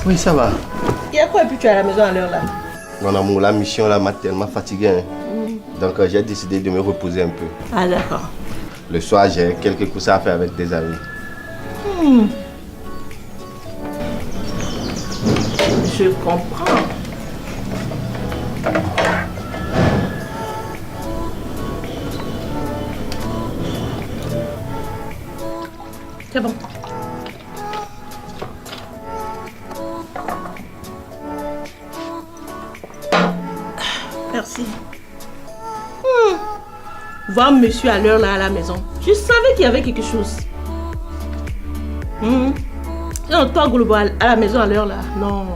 Oui, ça va. Et à quoi puis tu es à la maison à l'heure là? Mon amour, la mission là m'a tellement fatigué. Hein. Donc j'ai décidé de me reposer un peu. Ah d'accord. Le soir, j'ai quelques courses à faire avec des amis. Je comprends. C'est bon. Merci. Voir monsieur à l'heure là à la maison. Je savais qu'il y avait quelque chose. Non, toi, Gouloubo, à la maison à l'heure là. Non.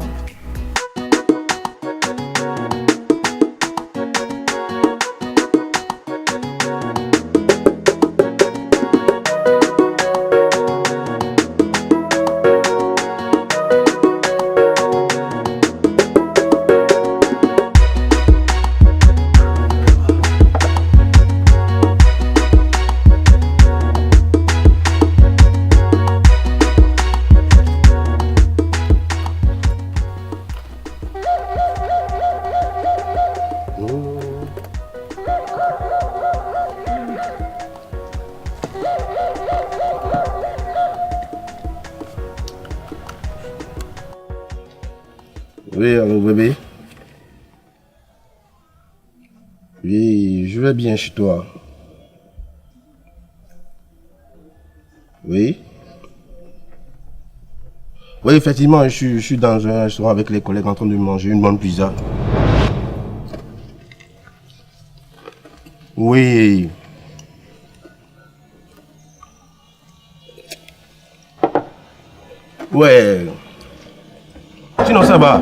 Oui, allô bébé. Oui, je vais bien chez toi. Oui. Oui, effectivement, je suis dans un restaurant avec les collègues en train de manger une bonne pizza. Oui. Ouais. Sinon, ça va.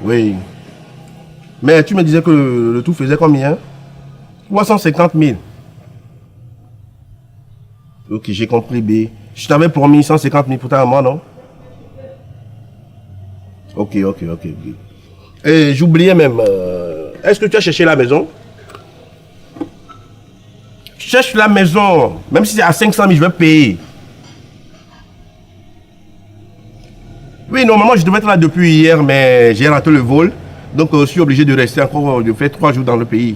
Oui. Mais tu me disais que le tout faisait combien? 350 000. Ok, j'ai compris, B. Je t'avais promis 150 000 pour ta maman, non? Ok. Et j'oubliais même, est-ce que tu as cherché la maison? Cherche la maison. Même si c'est à 500 000, je vais payer. Oui, normalement, je devais être là depuis hier, mais j'ai raté le vol. Donc, je suis obligé de rester encore, de faire 3 jours dans le pays.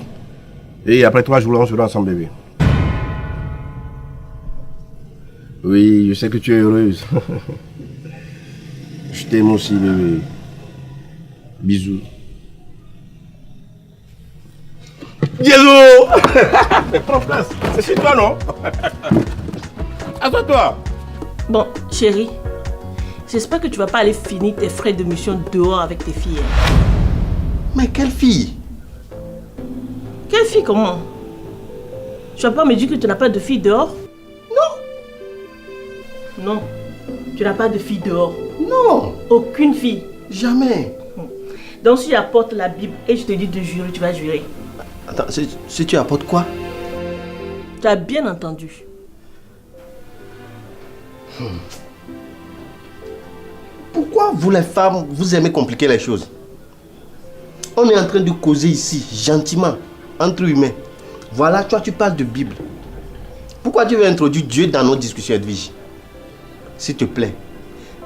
Et après 3 jours, là, on sera ensemble, bébé. Oui, je sais que tu es heureuse. Je t'aime aussi, bébé. Bisous. Diego! Prends place. C'est chez toi, non? Attends-toi. Bon, chérie, j'espère que tu vas pas aller finir tes frais de mission dehors avec tes filles. Mais quelle fille? Quelle fille, comment? Tu vas pas me dire que tu n'as pas de fille dehors? Non. Tu n'as pas de fille dehors? Non. Aucune fille? Jamais. Donc si j'apporte la Bible et je te dis de jurer, tu vas jurer. Attends, si tu apportes quoi? Tu as bien entendu. Pourquoi vous les femmes, vous aimez compliquer les choses? On est en train de causer ici, gentiment, entre humains. Voilà, toi tu parles de Bible. Pourquoi tu veux introduire Dieu dans nos discussions, Edwige? S'il te plaît,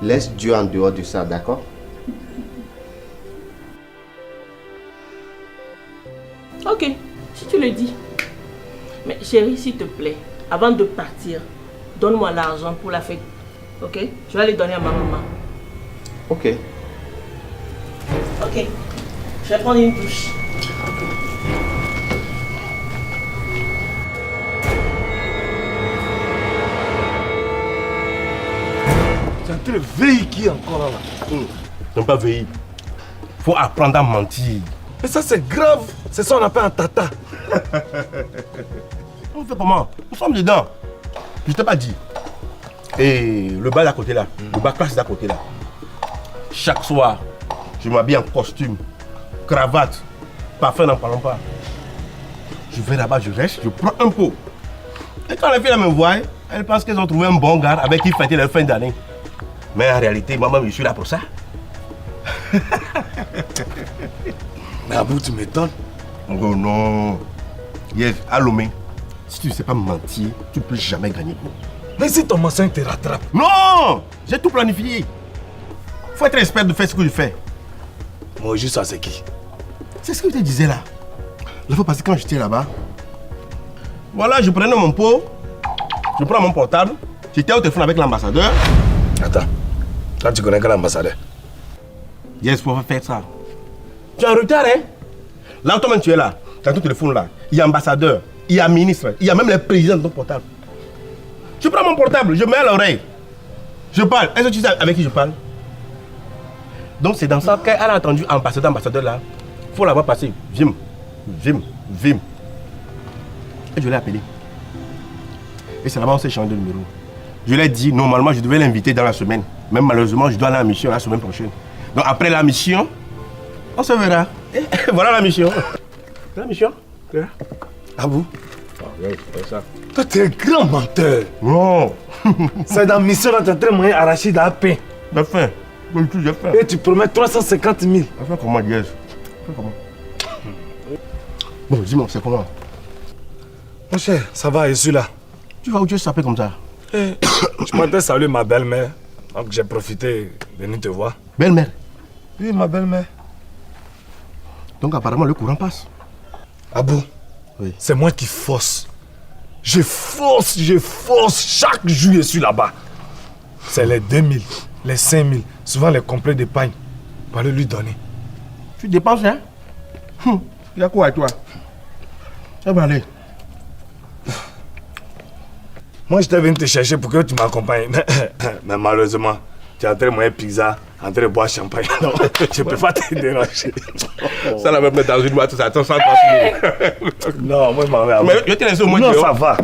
laisse Dieu en dehors de ça, d'accord? Ok, si tu le dis. Mais chérie, s'il te plaît, avant de partir, donne-moi l'argent pour la fête. Ok? Je vais aller donner à ma maman. Ok. Ok. Je vais prendre une douche. Tu es en train de veiller qui encore là? Non, pas veiller. Faut apprendre à mentir. Mais ça c'est grave, c'est ça on appelle un tata. On fait comment? Nous sommes dedans. Je t'ai pas dit. Et le bar d'à côté là, le bar classe d'à côté là. Chaque soir, je m'habille en costume, cravate, parfum n'en parlons pas. Je vais là-bas, je reste, je prends un pot. Et quand les filles me voient, elles pensent qu'elles ont trouvé un bon gars avec qui fêter leur fin d'année. Mais en réalité, moi-même, je suis là pour ça. Mais à bout, tu m'étonnes. Oh non. Yes, à Lomé, si tu ne sais pas mentir, tu ne peux jamais gagner. Mais si ton maçon te rattrape. Non! J'ai tout planifié. Faut être expert de faire ce que je fais. Moi, juste ça, c'est qui? C'est ce que je te disais là. La fois passée, quand j'étais là-bas, voilà, je prenais mon pot, je prends mon portable, j'étais au téléphone avec l'ambassadeur. Attends, toi tu connais que l'ambassadeur? Yes, pour faire ça. Tu es en retard, hein? Là où toi-même tu es là, tu as ton téléphone là, il y a ambassadeur, il y a ministre, il y a même le président de ton portable. Je prends mon portable, je mets à l'oreille. Je parle. Est-ce que tu sais avec qui je parle? Donc c'est dans ça qu'elle a entendu ambassadeur là. Il faut l'avoir passé. Vim. Et je l'ai appelé. Et c'est là-bas on s'est changé de numéro. Je lui ai dit, normalement je devais l'inviter dans la semaine. Même malheureusement, je dois aller en mission la semaine prochaine. Donc après la mission, on se verra. Et voilà la mission. La mission. Ah bon? Ah oui, c'est ça. Toi, tu es un grand menteur. Non. C'est dans la mission là, tu es en train de manger arachide à pain. J'ai faim. J'ai faim. Et tu promets 350 000. Enfin, comment, Diaz? Comment? Bon, dis-moi, c'est comment? Mon cher, ça va, je suis là. Tu vas où tu s'appelles comme ça? Je m'attends saluer ma belle-mère. Donc j'ai profité de venir te voir. Belle-mère? Oui, ma belle-mère. Donc apparemment le courant passe. Abou, oui. C'est moi qui force. Je force. Chaque jour, je suis là-bas. C'est les 2000, les 5000, souvent les complets d'épargne. Pour aller lui donner. Tu dépenses, hein? Il y a quoi avec toi? Ça va aller. Moi, j'étais venu te chercher pour que tu m'accompagnes. Mais malheureusement, tu es en train de manger pizza, en train de boire champagne. Non, je ne peux pas te déranger. Ça la même dans une boîte, ça sans Non, moi, je m'en vais. Mais je te laisse au moins. Non, ça va.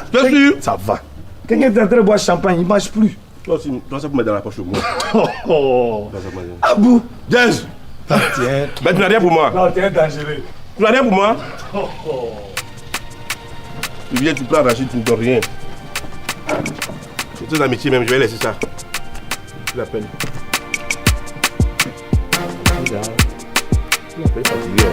Bien sûr. Ça va. Quelqu'un est en train de boire champagne, il ne marche plus. Toi aussi, ça peut mettre dans la poche au moins. Abou. Yes. Tiens. Mais tu n'as rien pour moi. Non, tu es dangereux. Tu n'as rien pour moi. Tu viens, tu prends Rachid, tu ne donnes rien. C'est très amitié même, je vais laisser ça. Tu l'appelles. Tu l'appelles fatigué.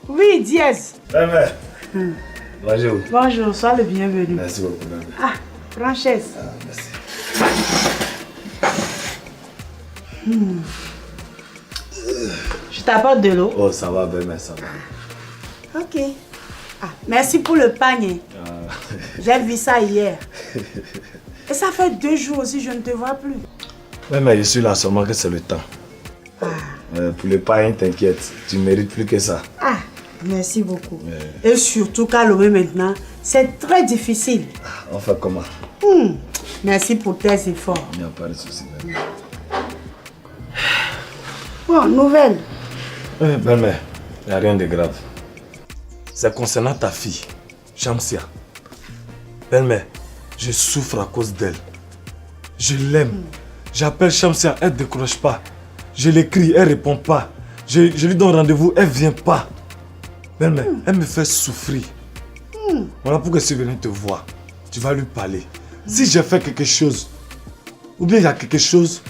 Oui, Diaz. Bonjour. Bonjour, sois le bienvenu. Merci beaucoup. Ah, prends chaise. Merci. Je t'apporte de l'eau. Oh, ça va, belle, ça va. Ok. Ah, merci pour le panier. J'ai vu ça hier. Et ça fait 2 jours aussi, je ne te vois plus. Mais je suis là seulement que c'est le temps. Pour le pain, t'inquiète, tu mérites plus que ça. Ah, merci beaucoup. Et surtout qu'à Lomé maintenant, c'est très difficile. On fait comment? Merci pour tes efforts. Il n'y a pas de souci. Bon, nouvelle. Belle-mère, il n'y a rien de grave. C'est concernant ta fille, Shamsia. Belle-mère, je souffre à cause d'elle. Je l'aime. J'appelle Shamsia, elle ne décroche pas. Je l'écris, elle ne répond pas. Je lui donne rendez-vous, elle ne vient pas. Belle-mère, elle me fait souffrir. Voilà pourquoi je suis venu te voir. Tu vas lui parler. Si j'ai fait quelque chose, ou bien il y a quelque chose,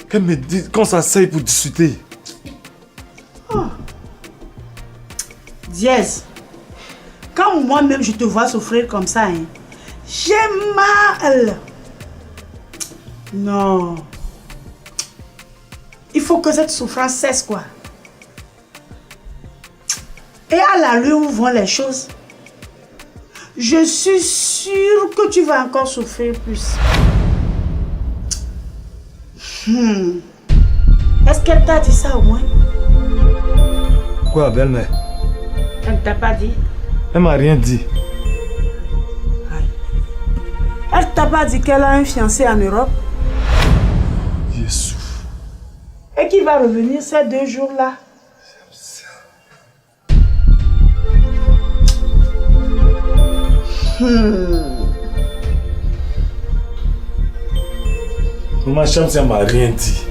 qu'elle me dise, qu'on s'asseye pour discuter. Diaz, quand moi-même je te vois souffrir comme ça, hein, j'ai mal. Non. Il faut que cette souffrance cesse, quoi. Et à la rue où vont les choses, je suis sûre que tu vas encore souffrir plus. Est-ce qu'elle t'a dit ça au moins? Quoi, belle-mère? Elle ne t'a pas dit? Elle m'a rien dit. Elle t'a pas dit qu'elle a un fiancé en Europe? Jésus. Et qui va revenir ces 2 jours-là? Maman, Shamsia m'a rien dit.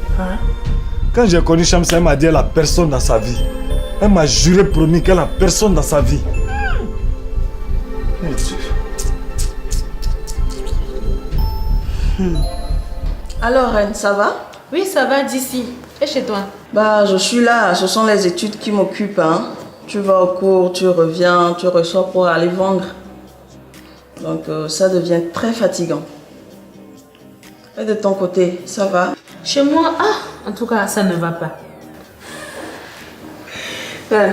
Quand j'ai connu Shamsia, elle m'a dit qu'elle a personne dans sa vie. Elle m'a juré, promis qu'elle n'a personne dans sa vie. Mon Dieu. Alors, Reine, ça va? Oui, ça va d'ici. Et chez toi? Bah, je suis là. Ce sont les études qui m'occupent, hein. Tu vas au cours, tu reviens, tu ressors pour aller vendre. Donc, ça devient très fatigant. Et de ton côté, ça va? Chez moi, en tout cas, ça ne va pas.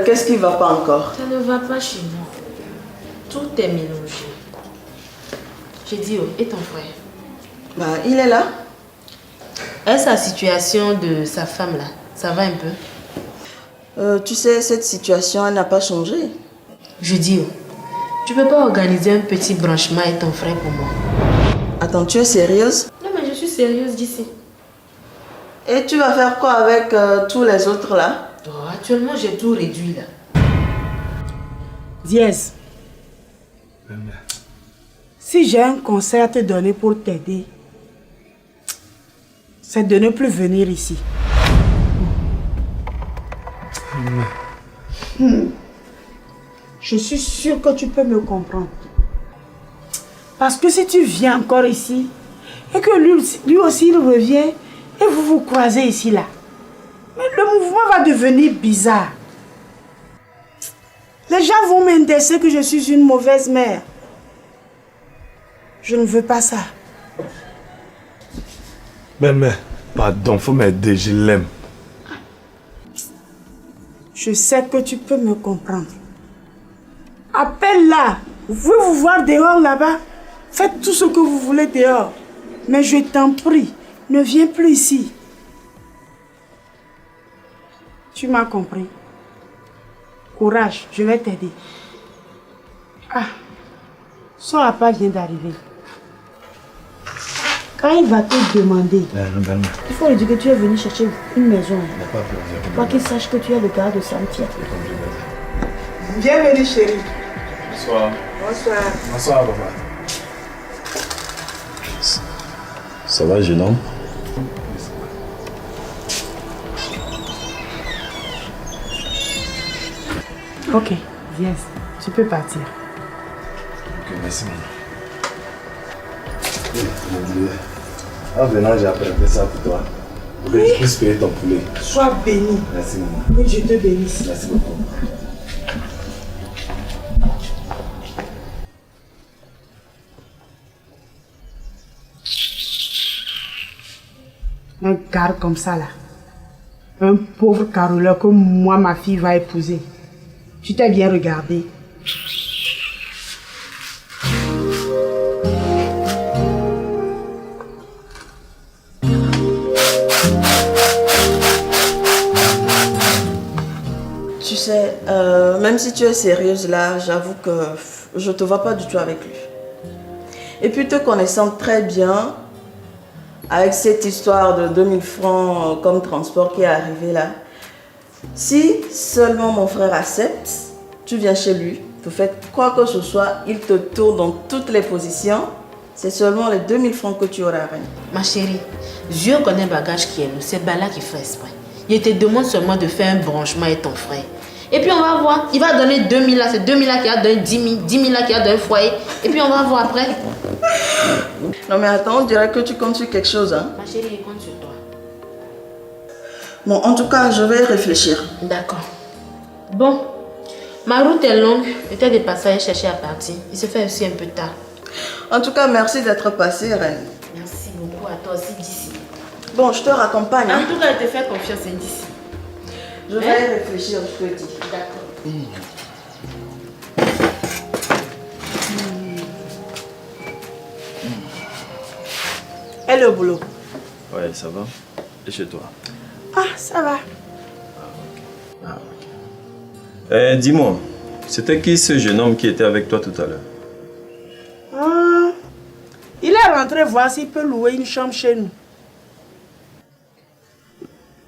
Qu'est-ce qui va pas encore? Ça ne va pas chez moi. Tout est mélangé. J'ai dit, et ton frère? Bah, il est là. Est-ce la situation de sa femme là? Ça va un peu? Tu sais, cette situation, elle n'a pas changé. Je dis, tu peux pas organiser un petit branchement avec ton frère pour moi? Attends, tu es sérieuse? Non, mais je suis sérieuse d'ici. Et tu vas faire quoi avec tous les autres là? Oh, actuellement, j'ai tout réduit là. Dièse. Si j'ai un conseil à te donner pour t'aider, c'est de ne plus venir ici. Je suis sûre que tu peux me comprendre. Parce que si tu viens encore ici, et que lui aussi il revient, et vous vous croisez ici là, mais le mouvement va devenir bizarre. Les gens vont m'indexer que je suis une mauvaise mère. Je ne veux pas ça. Mais, pardon, faut m'aider, je l'aime. Je sais que tu peux me comprendre. Appelle-la. Vous pouvez vous voir dehors là-bas. Faites tout ce que vous voulez dehors. Mais je t'en prie, ne viens plus ici. Tu m'as compris. Courage, je vais t'aider. Son appart vient d'arriver. Quand il va te demander, il faut lui dire que tu es venu chercher une maison. Pour qu'il sache que tu es le gars de Santia. Bienvenue chérie. Bonsoir. Bonsoir. Bonsoir, papa. Ça va, jeune homme? Ok, viens, tu peux partir. Ok, merci, maman. Mon Dieu. En venant, j'ai apprêté ça pour toi. Pour que tu puisses payer ton poulet. Sois béni. Merci, maman. Que Dieu te bénisse. Merci beaucoup. Un gars comme ça là. Un pauvre caroleur que moi, ma fille, va épouser. Tu t'es bien regardé. Tu sais, même si tu es sérieuse là, j'avoue que je te vois pas du tout avec lui. Et puis te connaissant très bien, avec cette histoire de 2000 francs comme transport qui est arrivé là, si seulement mon frère accepte, tu viens chez lui, vous faites quoi que ce soit, il te tourne dans toutes les positions, c'est seulement les 2000 francs que tu auras. Ma chérie, Dieu connaît le bagage qui est nous, c'est Bala qui fait exprès. Il te demande seulement de faire un branchement avec ton frère. Et puis on va voir, il va donner 2000 là, c'est 2000 là qui a donné 10 000, 10 000 là qui a donné foyer. Et puis on va voir après. Non mais attends, on dirait que tu comptes sur quelque chose. Hein? Ma chérie, il compte sur toi. Bon, en tout cas, je vais réfléchir. D'accord. Bon, ma route est longue. Peut-être des passages chercher à partir. Il se fait aussi un peu tard. En tout cas, merci d'être passée, Reine. Merci beaucoup à toi aussi d'ici. Bon, je te raccompagne. Hein? En tout cas, je te fais confiance, c'est d'ici. Je vais réfléchir, je te dis. D'accord. Et le boulot? Ouais, ça va. Et chez toi? Ah, ça va. Dis-moi, c'était qui ce jeune homme qui était avec toi tout à l'heure? Il est rentré voir s'il peut louer une chambre chez nous.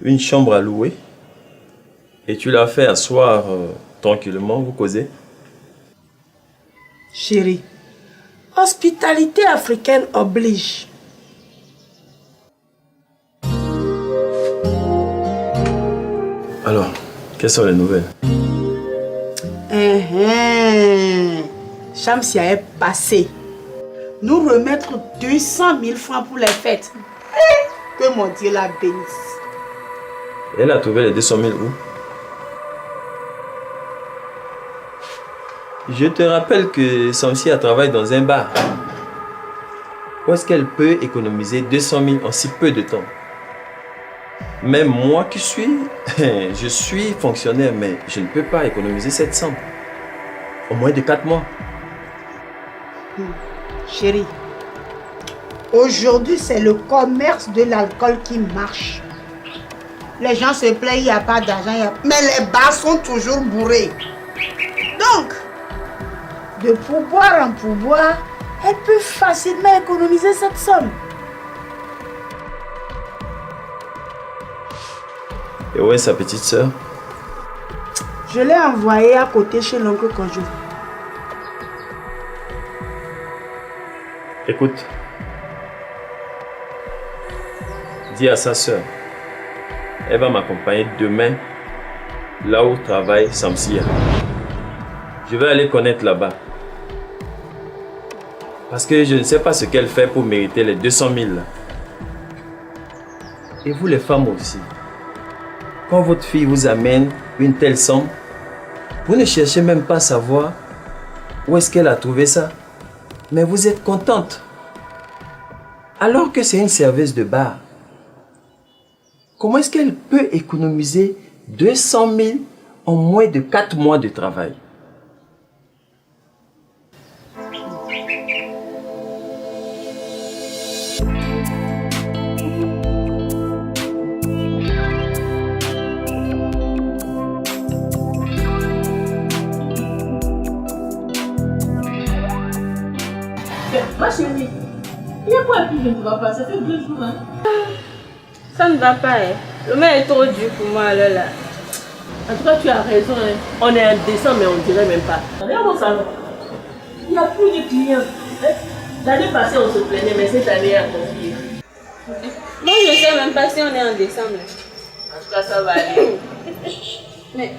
Une chambre à louer? Et tu l'as fait asseoir tranquillement, vous causez? Chérie, hospitalité africaine oblige. Alors, quelles sont les nouvelles? Shamsia est passée. Nous remettre 200 000 francs pour les fêtes. Que mon Dieu la bénisse. Elle a trouvé les 200 000 où? Je te rappelle que Samsia travaille dans un bar. Où est-ce qu'elle peut économiser 200 000 en si peu de temps? Même moi qui je suis fonctionnaire, mais je ne peux pas économiser cette somme. Au moins de 4 mois. Chérie, aujourd'hui c'est le commerce de l'alcool qui marche. Les gens se plaignent, il n'y a pas d'argent, mais les bars sont toujours bourrés. Donc, de pourboire en pourboire, elle peut facilement économiser cette somme. Et où est sa petite sœur? Je l'ai envoyée à côté chez l'oncle Kojo. Écoute. Dis à sa sœur. Elle va m'accompagner demain là où travaille Samsia. Je vais aller connaître là-bas. Parce que je ne sais pas ce qu'elle fait pour mériter les 200 000 là. Et vous les femmes aussi. Quand votre fille vous amène une telle somme, vous ne cherchez même pas à savoir où est-ce qu'elle a trouvé ça. Mais vous êtes contente. Alors que c'est une serveuse de bar. Comment est-ce qu'elle peut économiser 200 000 en moins de 4 mois de travail? Ma chérie, il y a quoi qui ne va pas? Ça fait 2 jours, hein? Ça ne va pas, hein. Le mec est trop dur pour moi, là. En tout cas, tu as raison, hein. On est en décembre, mais on ne dirait même pas. Regarde mon salon. Il n'y a plus de clients. Hein? L'année passée, on se plaignait, mais cette année, à confier. Moi, je ne sais même pas si on est en décembre. En tout cas, ça va aller. Mais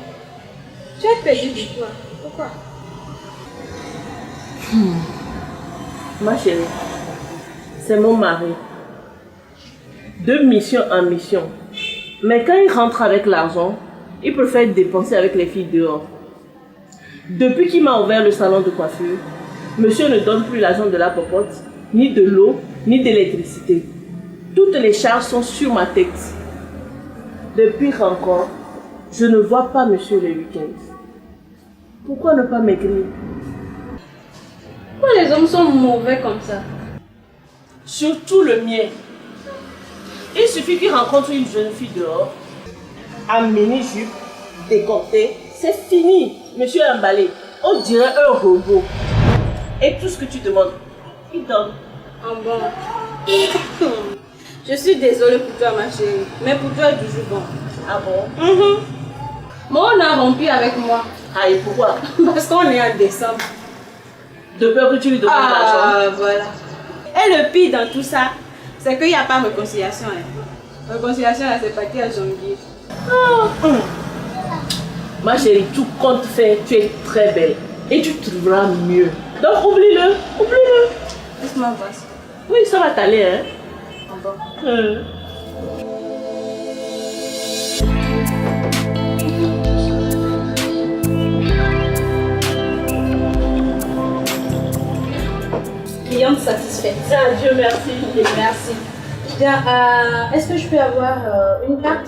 tu as perdu du poids. Pourquoi? Ma chérie, c'est mon mari. De mission en mission. Mais quand il rentre avec l'argent, il préfère dépenser avec les filles dehors. Depuis qu'il m'a ouvert le salon de coiffure, monsieur ne donne plus l'argent de la popote, ni de l'eau, ni d'électricité. Toutes les charges sont sur ma tête. De pire encore, je ne vois pas monsieur les week-ends. Pourquoi ne pas maigrir? Pourquoi les hommes sont mauvais comme ça? Surtout le mien. Il suffit qu'il rencontre une jeune fille dehors, en mini-jupe, décolletée, c'est fini. Monsieur est emballé. On dirait un robot. Et tout ce que tu demandes, il donne. Ah bon? Je suis désolée pour toi, ma chérie. Mais pour toi, toujours bon. Ah bon? Moi, on a rompu avec moi. Ah, et pourquoi? Parce qu'on est en décembre. De peur que tu lui demandes l'argent. Ah, voilà. Et le pire dans tout ça, c'est qu'il n'y a pas de réconciliation. Hein. Réconciliation, c'est parti à janvier. Ma chérie, tout compte fait, tu es très belle. Et tu trouveras mieux. Donc oublie-le, oublie-le. Laisse-moi voir. Oui, ça va t'aller, hein. Ah bon? Cliente satisfaite. Ah, Dieu merci. Merci. Bien, est-ce que je peux avoir une carte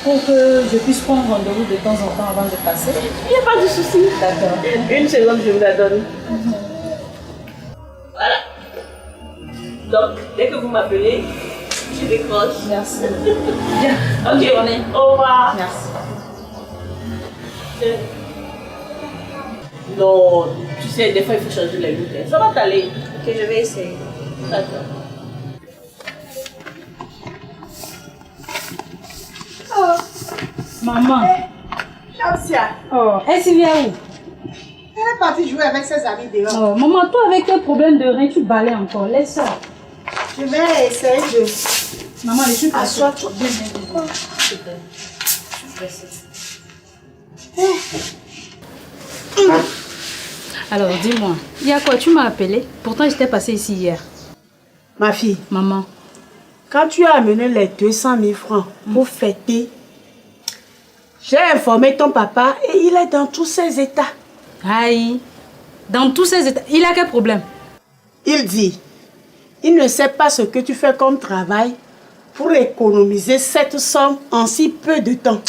pour que je puisse prendre rendez-vous de temps en temps avant de passer? Il n'y a pas de souci. D'accord. Une seconde, je vous la donne. Voilà. Donc, dès que vous m'appelez, je décroche. Merci. Bien. Bonne Ok. journée. Au revoir. Merci. Non, tu sais, des fois il faut changer les luttes. Ça va t'aller. Ok, je vais essayer. D'accord. Maman. Shamsia. Oh, elle s'y vient où? Elle est partie jouer avec ses amis dehors. Oh, maman, toi avec tes problèmes de rein, tu balais encore. Laisse ça. Je vais essayer de... Maman, je suis pas sûre. Alors, dis-moi, il y a quoi? Tu m'as appelé? Pourtant, j'étais passée ici hier. Ma fille, Maman. quand tu as amené les 200 000 francs pour fêter, j'ai informé ton papa et il est dans tous ses états. Aïe. Dans tous ces états, il a quel problème? Il dit, il ne sait pas ce que tu fais comme travail pour économiser cette somme en si peu de temps.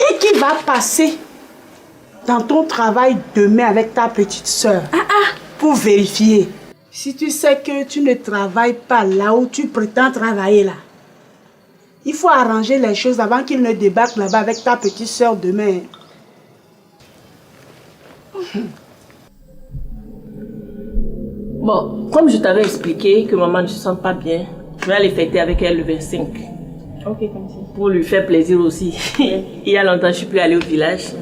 Et qui va passer dans ton travail demain avec ta petite soeur pour vérifier. Si tu sais que tu ne travailles pas là où tu prétends travailler là, il faut arranger les choses avant qu'il ne débarque là-bas avec ta petite soeur demain. Bon, comme je t'avais expliqué que maman ne se sent pas bien, je vais aller fêter avec elle le 25. Ok, comme ça. Pour lui faire plaisir aussi. Il y a longtemps, je ne suis plus allée au village,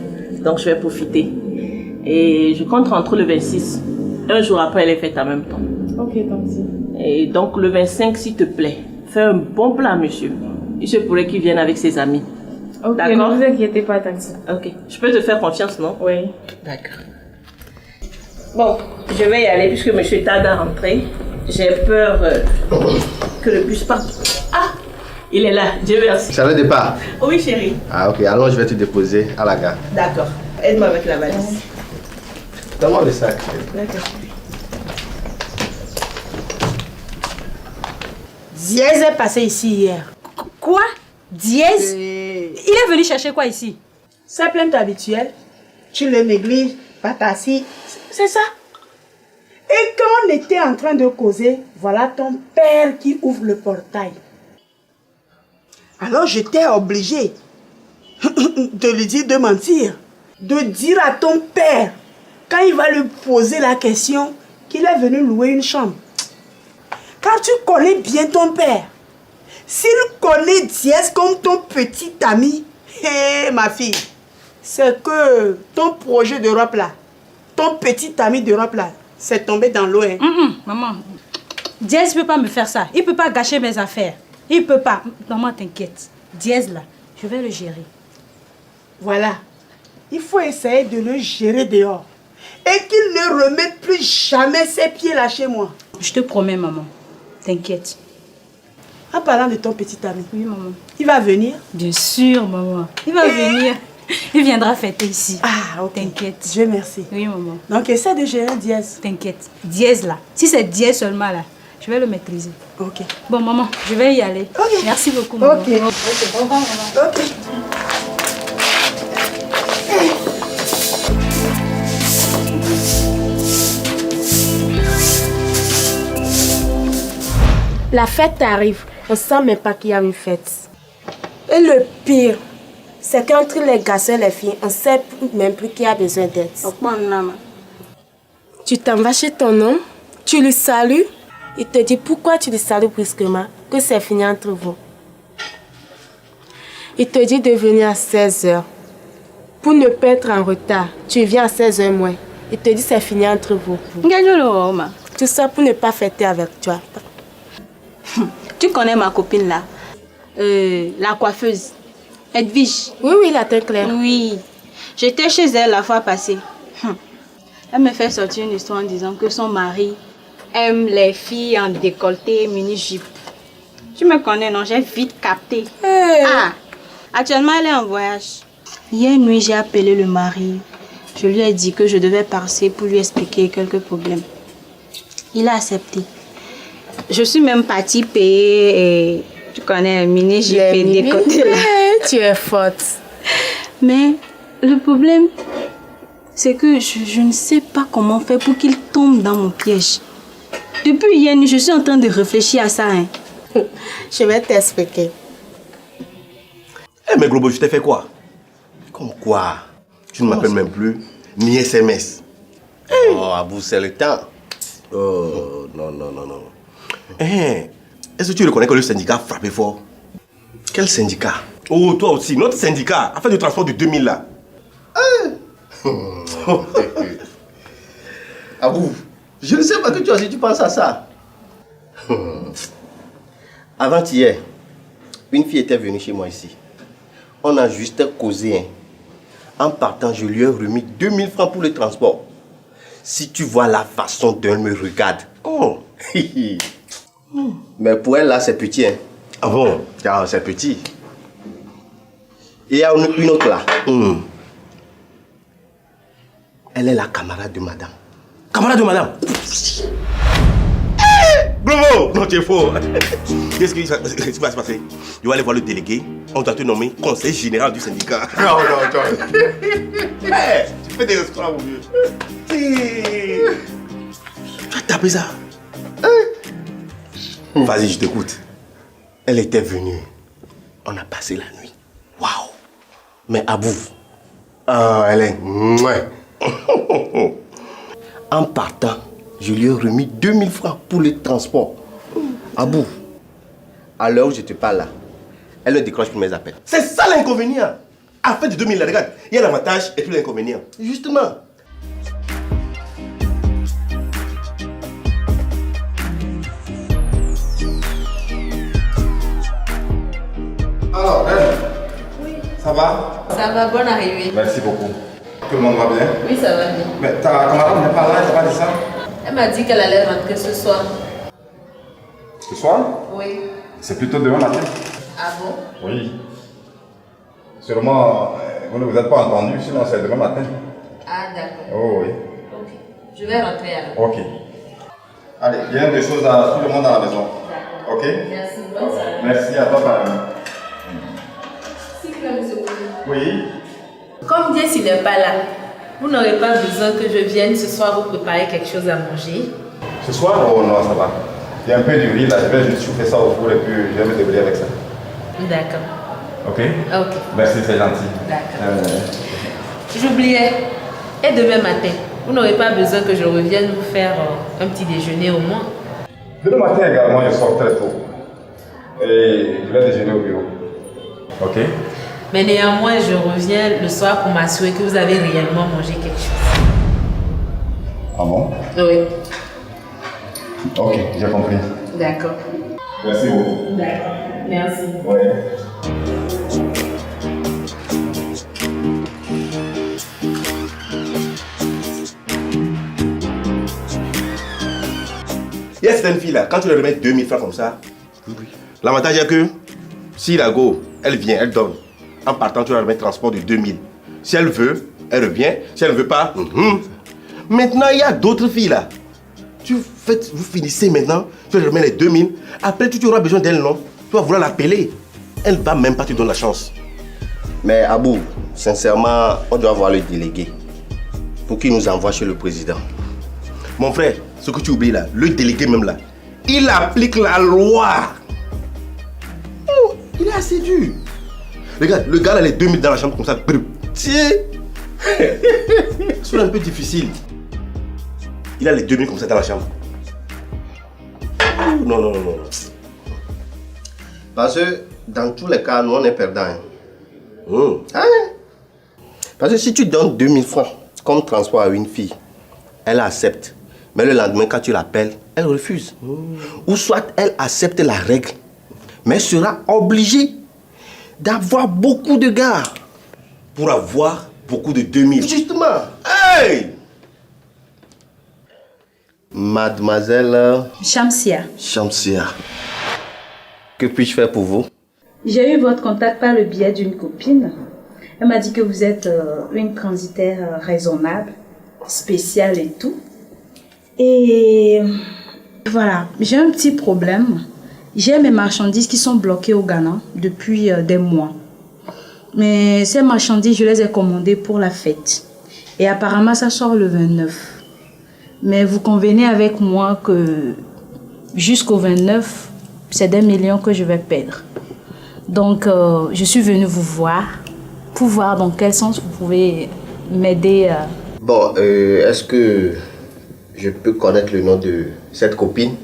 donc je vais profiter. Et je compte rentrer le 26. Un jour après les fêtes en même temps. Ok, comme ça. Et donc le 25, s'il te plaît, fais un bon plat, monsieur. Il se pourrait qu'il vienne avec ses amis. Ok, D'accord? ne vous inquiétez pas, Tanti. Ok. Je peux te faire confiance, non? Oui. D'accord. Bon, je vais y aller puisque monsieur tarde à rentrer. J'ai peur que le bus parte. Ah! Il est là, Dieu merci. C'est le départ. Oui, chérie. Ah ok, alors je vais te déposer à la gare. D'accord. Aide-moi avec la valise. Donne-moi le sac. D'accord. Dièse est passé ici hier. Quoi? Dièse? Il est venu chercher quoi ici? Sa plainte habituelle, tu le négliges, pas t'assis, c'est ça. Et quand on était en train de causer, voilà ton père qui ouvre le portail. Alors j'étais obligée de lui dire de mentir, de dire à ton père, quand il va lui poser la question, qu'il est venu louer une chambre. Car tu connais bien ton père. S'il connaît Dièse comme ton petit ami, hé ma fille, c'est que ton projet d'Europe là, ton petit ami d'Europe là, c'est tombé dans l'eau. Maman, Dièse ne peut pas me faire ça. Il ne peut pas gâcher mes affaires. Il ne peut pas. Maman, t'inquiète. Dièse là, je vais le gérer. Voilà. Il faut essayer de le gérer dehors. Et qu'il ne remette plus jamais ses pieds là chez moi. Je te promets, maman. T'inquiète. En parlant de ton petit ami. Oui, maman. Il va venir? Bien sûr, maman. Il va venir. Il viendra fêter ici. Ah, ok. T'inquiète. Dieu merci. Oui, maman. Donc, essaie de gérer Dièse. T'inquiète. Dièse là. Si c'est Dièse seulement là, je vais le maîtriser. Ok. Bon, maman, je vais y aller. Ok. Merci beaucoup, maman. Ok. Au revoir, maman. Ok. La fête arrive, on sent même pas qu'il y a une fête. Et le pire, c'est qu'entre les garçons et les filles, on sait même plus qui a besoin d'aide. Tu t'en vas chez ton homme, tu lui salues, il te dit pourquoi tu lui salues brusquement, que c'est fini entre vous. Il te dit de venir à 16h. Pour ne pas être en retard, tu viens à 16h moins. Il te dit c'est fini entre vous. Tout ça pour ne pas fêter avec toi. Tu connais ma copine là, la coiffeuse, Edwige. Oui, la tête claire. Oui, j'étais chez elle la fois passée. Elle me fait sortir une histoire en disant que son mari aime les filles en décolleté, mini-jupe. Tu me connais, non? J'ai vite capté. Ah, actuellement elle est en voyage. Hier nuit, j'ai appelé le mari. Je lui ai dit que je devais passer pour lui expliquer quelques problèmes. Il a accepté. Je suis même partie payer, et tu connais, mini-jupe et décolleté. Tu es forte. Mais le problème, c'est que je ne sais pas comment faire pour qu'il tombe dans mon piège. Depuis hier nuit, je suis en train de réfléchir à ça. Je vais t'expliquer. Eh mais Globo, je t'ai fait quoi? Comme quoi? Tu ne m'appelles même plus, ni SMS. Oh, à vous, c'est le temps. Oh, non. Est-ce que tu reconnais que le syndicat a frappé fort? Quel syndicat? Oh, toi aussi, notre syndicat, afin de transport de 2000 là. À vous, je ne sais pas que toi aussi tu penses à ça. Avant-hier, une fille était venue chez moi ici. On a juste causé. En partant, je lui ai remis 2000 francs pour le transport. Si tu vois la façon dont elle me regarde. Oh. Mais pour elle, là, c'est petit. Hein. Ah bon? Ah, c'est petit. Et il y a une autre là. Elle est la camarade de madame. Camarade de madame? Globo! Non, tu es faux. Qu'est-ce qui va se passer? Tu vas aller voir le délégué. On doit te nommer conseiller général du syndicat. Non, toi. Hey, tu fais des restaurants, mon vieux. Tu vas taper ça. Vas-y, je t'écoute. Elle était venue. On a passé la nuit. Waouh! Mais Abou. Elle est. En partant, je lui ai remis 2000 francs pour le transport. Abou, à l'heure où je te parle là, elle ne décroche plus mes appels. C'est ça l'inconvénient. À fait de 2000, regarde, il y a l'avantage et puis l'inconvénient. Justement. Alors, oui. Ça va? Ça va, bonne arrivée. Merci beaucoup. Tout le monde va bien? Oui, ça va bien. Mais ta camarade n'est pas là, elle t'a pas dit ça? Elle m'a dit qu'elle allait rentrer ce soir. Ce soir? Oui. C'est plutôt demain matin. Ah bon? Oui. Sûrement, vous ne vous êtes pas entendu, sinon c'est demain matin. Ah, d'accord. Oh oui. Ok. Je vais rentrer alors. Ok. Allez, il y a des choses à tout le monde à la maison. D'accord. Ok? Merci, bonne soirée. Merci à toi, Paris. Si tu veux, monsieur. Oui. Comme Dieu s'il n'est pas là, vous n'aurez pas besoin que je vienne ce soir vous préparer quelque chose à manger. Ce soir? Oh non, ça va. Il y a un peu du riz là, je vais juste chauffer ça au four et puis je vais me débrouiller avec ça. D'accord. Ok? Ok. Merci, c'est gentil. D'accord. J'oubliais. Et demain matin, vous n'aurez pas besoin que je revienne vous faire un petit déjeuner au moins. Demain matin également, je sors très tôt. Et je vais déjeuner au bureau. Ok? Mais néanmoins, je reviens le soir pour m'assurer que vous avez réellement mangé quelque chose. Ah bon? Oui. Ok, j'ai compris. D'accord. Merci beaucoup. D'accord. Merci. Ouais. Il y a certaines filles là, quand tu leur remets 2000 francs comme ça, l'avantage est que si la go, elle vient, elle donne. En partant, tu leur remets transport de 2000. Si elle veut, elle revient. Si elle ne veut pas, Maintenant, il y a d'autres filles là. Vous finissez maintenant, tu leur remets les 2000. Après, tu auras besoin d'elle, non? Tu vas vouloir l'appeler. Elle ne va même pas te donner la chance. Mais Abou, sincèrement, on doit voir le délégué pour qu'il nous envoie chez le président. Mon frère, ce que tu oublies là, le délégué même là, il applique la loi. Oh, il est assez dur. Regarde, le gars là, les 2000 dans la chambre comme ça. Tiens. C'est un peu difficile. Il a les 2000 comme ça dans la chambre. Non. Parce que dans tous les cas, nous on est perdants. Ah, parce que si tu donnes 2000 francs comme transport à une fille, elle accepte. Mais le lendemain, quand tu l'appelles, elle refuse. Ou soit elle accepte la règle, mais sera obligée d'avoir beaucoup de gars. Pour avoir beaucoup de 2000. Justement. Hey! Mademoiselle Shamsia. Shamsia. Que puis-je faire pour vous? J'ai eu votre contact par le biais d'une copine. Elle m'a dit que vous êtes une transitaire raisonnable, spéciale et tout. Et voilà, j'ai un petit problème. J'ai mes marchandises qui sont bloquées au Ghana depuis des mois. Mais ces marchandises, je les ai commandées pour la fête. Et apparemment, ça sort le 29. Mais vous convenez avec moi que jusqu'au 29, c'est des millions que je vais perdre. Donc, je suis venue vous voir pour voir dans quel sens vous pouvez m'aider. Bon, est-ce que je peux connaître le nom de cette copine?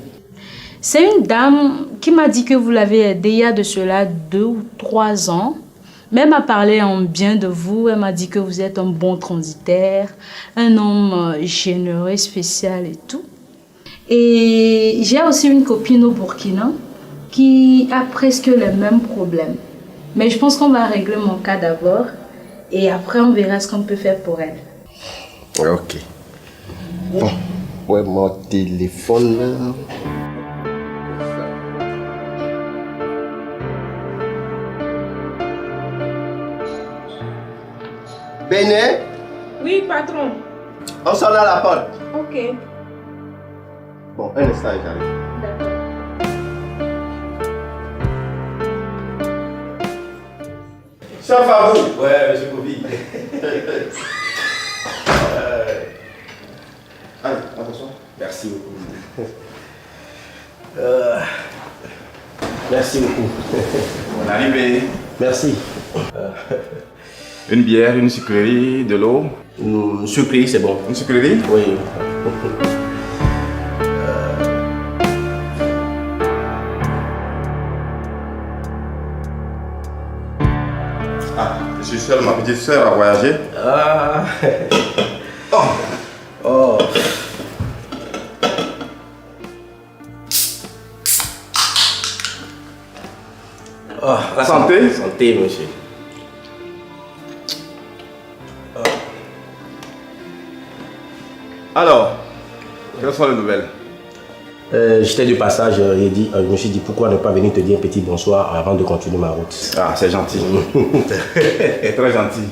C'est une dame qui m'a dit que vous l'avez aidée il y a de cela 2 ou 3 ans. Mais elle m'a parlé en bien de vous. Elle m'a dit que vous êtes un bon transitaire, un homme généreux, spécial et tout. Et j'ai aussi une copine au Burkina qui a presque les mêmes problèmes. Mais je pense qu'on va régler mon cas d'abord et après on verra ce qu'on peut faire pour elle. Ok. Bon, ouais, mon téléphone là. Béné, Oui, patron. on sonne à la porte. Ok. Bon, un instant, j'arrive. D'accord. Chef à vous. Ouais, monsieur Kobi. Allez, attention. Merci beaucoup. Merci beaucoup. Bonne arrivée. Merci. Une bière, une sucrerie, de l'eau. Une sucrerie, c'est bon. Une sucrerie? Oui. Ah, je suis seul, ma petite soeur a voyagé. Ah. Oh. Oh, la Santé. Santé, monsieur. Alors, quelles sont les nouvelles? J'étais du passage et je me suis dit pourquoi ne pas venir te dire un petit bonsoir avant de continuer ma route. Ah, c'est gentil. Très gentil.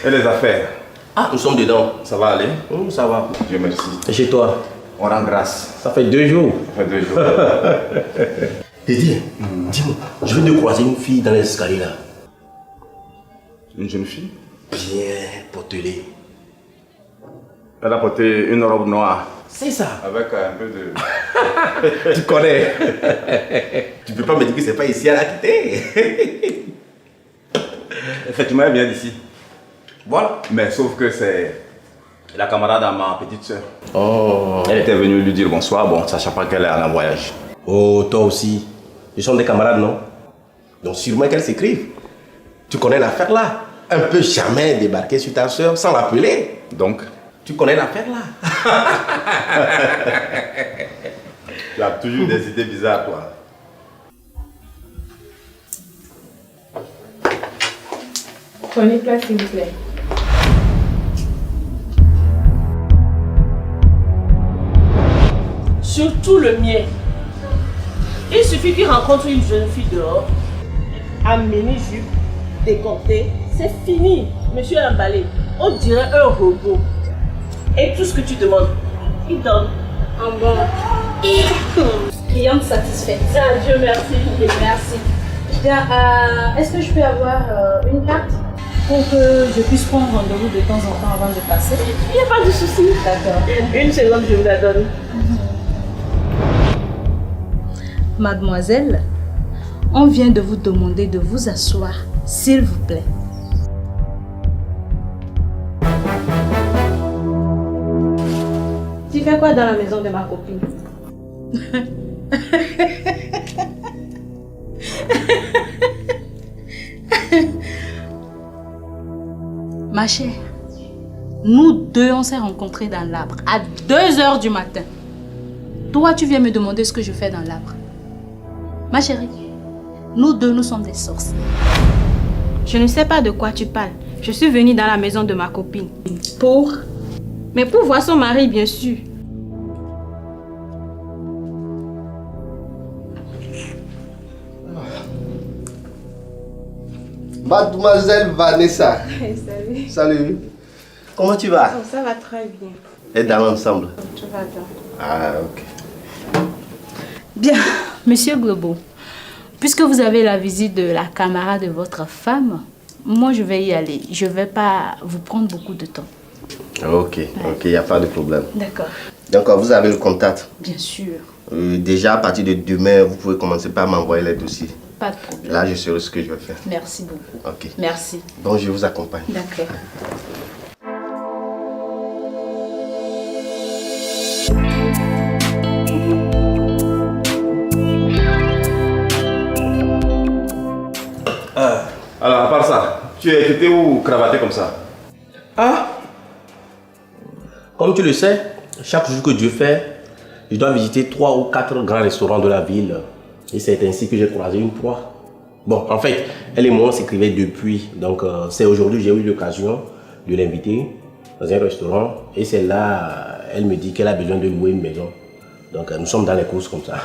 Et les affaires? Ah, nous sommes dedans. Ça va aller? Ça va. Dieu merci. Et chez toi? On rend grâce. Ça fait 2 jours. Ça fait 2 jours. Dédé, dis-moi, je viens de croiser une fille dans les escaliers là. Une jeune fille? Bien potelée. Elle a porté une robe noire. C'est ça. Avec un peu de... Tu connais. Tu peux pas me dire que c'est pas ici à la quitter. Effectivement, elle vient d'ici. Voilà. Mais sauf que c'est la camarade à ma petite soeur. Oh. Elle était venue lui dire bonsoir, bon, sachant pas qu'elle est en voyage. Oh, toi aussi. Ils sont des camarades, non? Donc sûrement qu'elles s'écrivent. Tu connais l'affaire là. Un peu jamais débarquer sur ta soeur sans l'appeler. Donc? Tu connais l'affaire là. Tu as toujours des idées bizarres, toi. Prenez place, s'il vous plaît. Surtout le mien. Il suffit qu'il rencontre une jeune fille dehors, à mini-jupe, décomptée, c'est fini. Monsieur est emballé. On dirait un robot. Et tout ce que tu demandes, il donne. En bon. Cliente satisfaite. Ah, Dieu merci. Merci. Bien, est-ce que je peux avoir une carte pour que je puisse prendre rendez-vous de temps en temps avant de passer? Il n'y a pas de souci. D'accord. Une seconde, je vous la donne. Mademoiselle, on vient de vous demander de vous asseoir, s'il vous plaît. Tu fais quoi dans la maison de ma copine? Ma chère, nous deux, on s'est rencontrés dans l'arbre à 2 h du matin. Toi, tu viens me demander ce que je fais dans l'arbre. Ma chérie, nous deux, nous sommes des sorciers. Je ne sais pas de quoi tu parles. Je suis venue dans la maison de ma copine. Pour? Mais pour voir son mari, bien sûr. Mademoiselle Vanessa. Salut. Salut. Comment tu vas? Oh, ça va très bien. Et dans l'ensemble? Tout va bien. Ah, ok. Bien, Monsieur Globo, puisque vous avez la visite de la camarade de votre femme, moi je vais y aller. Je ne vais pas vous prendre beaucoup de temps. Ok, ok, il n'y a pas de problème. D'accord. Donc, vous avez le contact? Bien sûr. Déjà, à partir de demain, vous pouvez commencer par m'envoyer les dossiers. Pas de problème. Là, je saurai ce que je vais faire. Merci beaucoup. Ok. Merci. Donc, je vous accompagne. D'accord. Alors, à part ça, tu es équipé ou cravaté comme ça? Ah! Comme tu le sais, chaque jour que Dieu fait, je dois visiter 3 ou 4 grands restaurants de la ville. Et c'est ainsi que j'ai croisé une proie. Bon, en fait, elle et moi, on s'écrivait depuis. Donc, c'est aujourd'hui que j'ai eu l'occasion de l'inviter dans un restaurant. Et c'est là, elle me dit qu'elle a besoin de louer une maison. Donc nous sommes dans les courses comme ça.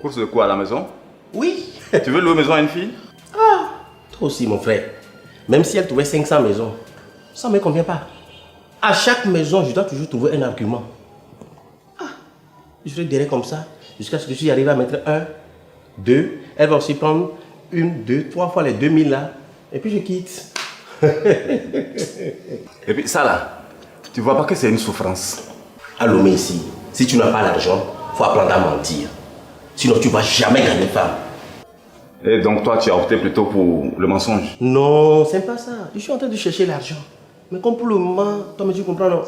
Course de quoi, à la maison? Oui. Tu veux louer maison à une fille? Ah, toi aussi mon frère. Même si elle trouvait 500 maisons, ça ne me convient pas. À chaque maison, je dois toujours trouver un argument. Ah, je vais derrière comme ça, jusqu'à ce que je suis arrivé à mettre 1, 2. Elle va aussi prendre 1, 2, 3 fois les 2000 là. Et puis je quitte. Et puis ça là, tu vois pas que c'est une souffrance? Allô, mais ici, si tu n'as pas l'argent, il faut apprendre à mentir. Sinon, tu ne vas jamais gagner femme. Et donc toi, tu as opté plutôt pour le mensonge? Non, c'est pas ça. Je suis en train de chercher l'argent. Mais comme pour le moment, toi, mais tu comprends, non?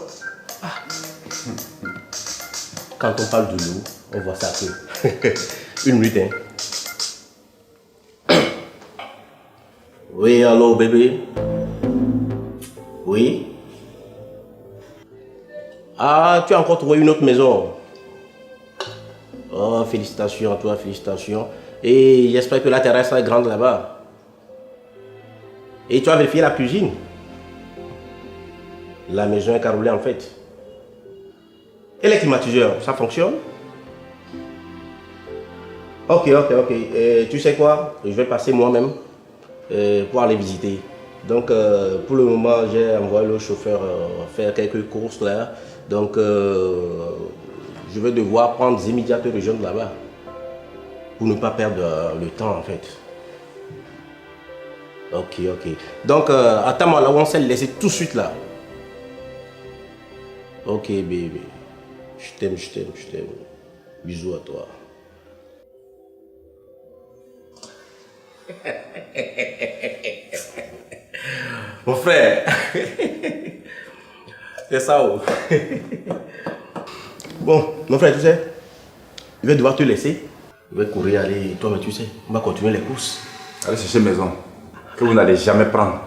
Ah. Quand on parle de l'eau, on voit ça peu. Une minute, hein. Oui, allô, bébé? Oui? Ah, tu as encore trouvé une autre maison? Oh, félicitations à toi, félicitations. Et j'espère que la terrasse est grande là-bas. Et tu as vérifié la cuisine? La maison est carrelée en fait. Et les climatiseurs, ça fonctionne? Ok. Tu sais quoi? Je vais passer moi-même pour aller visiter. Donc pour le moment, j'ai envoyé le chauffeur faire quelques courses là. Donc je vais devoir prendre immédiatement le jeune là-bas. Pour ne pas perdre le temps en fait. Ok. Donc attends-moi là où on s'est laissé tout de suite là. Ok bébé. Je t'aime. Bisous à toi. Mon frère. C'est ça. Oh. Bon, mon frère, tu sais, je vais devoir te laisser. Je vais courir, aller, toi, mais tu sais, on va continuer les courses. Allez chercher maison, que vous n'allez jamais prendre.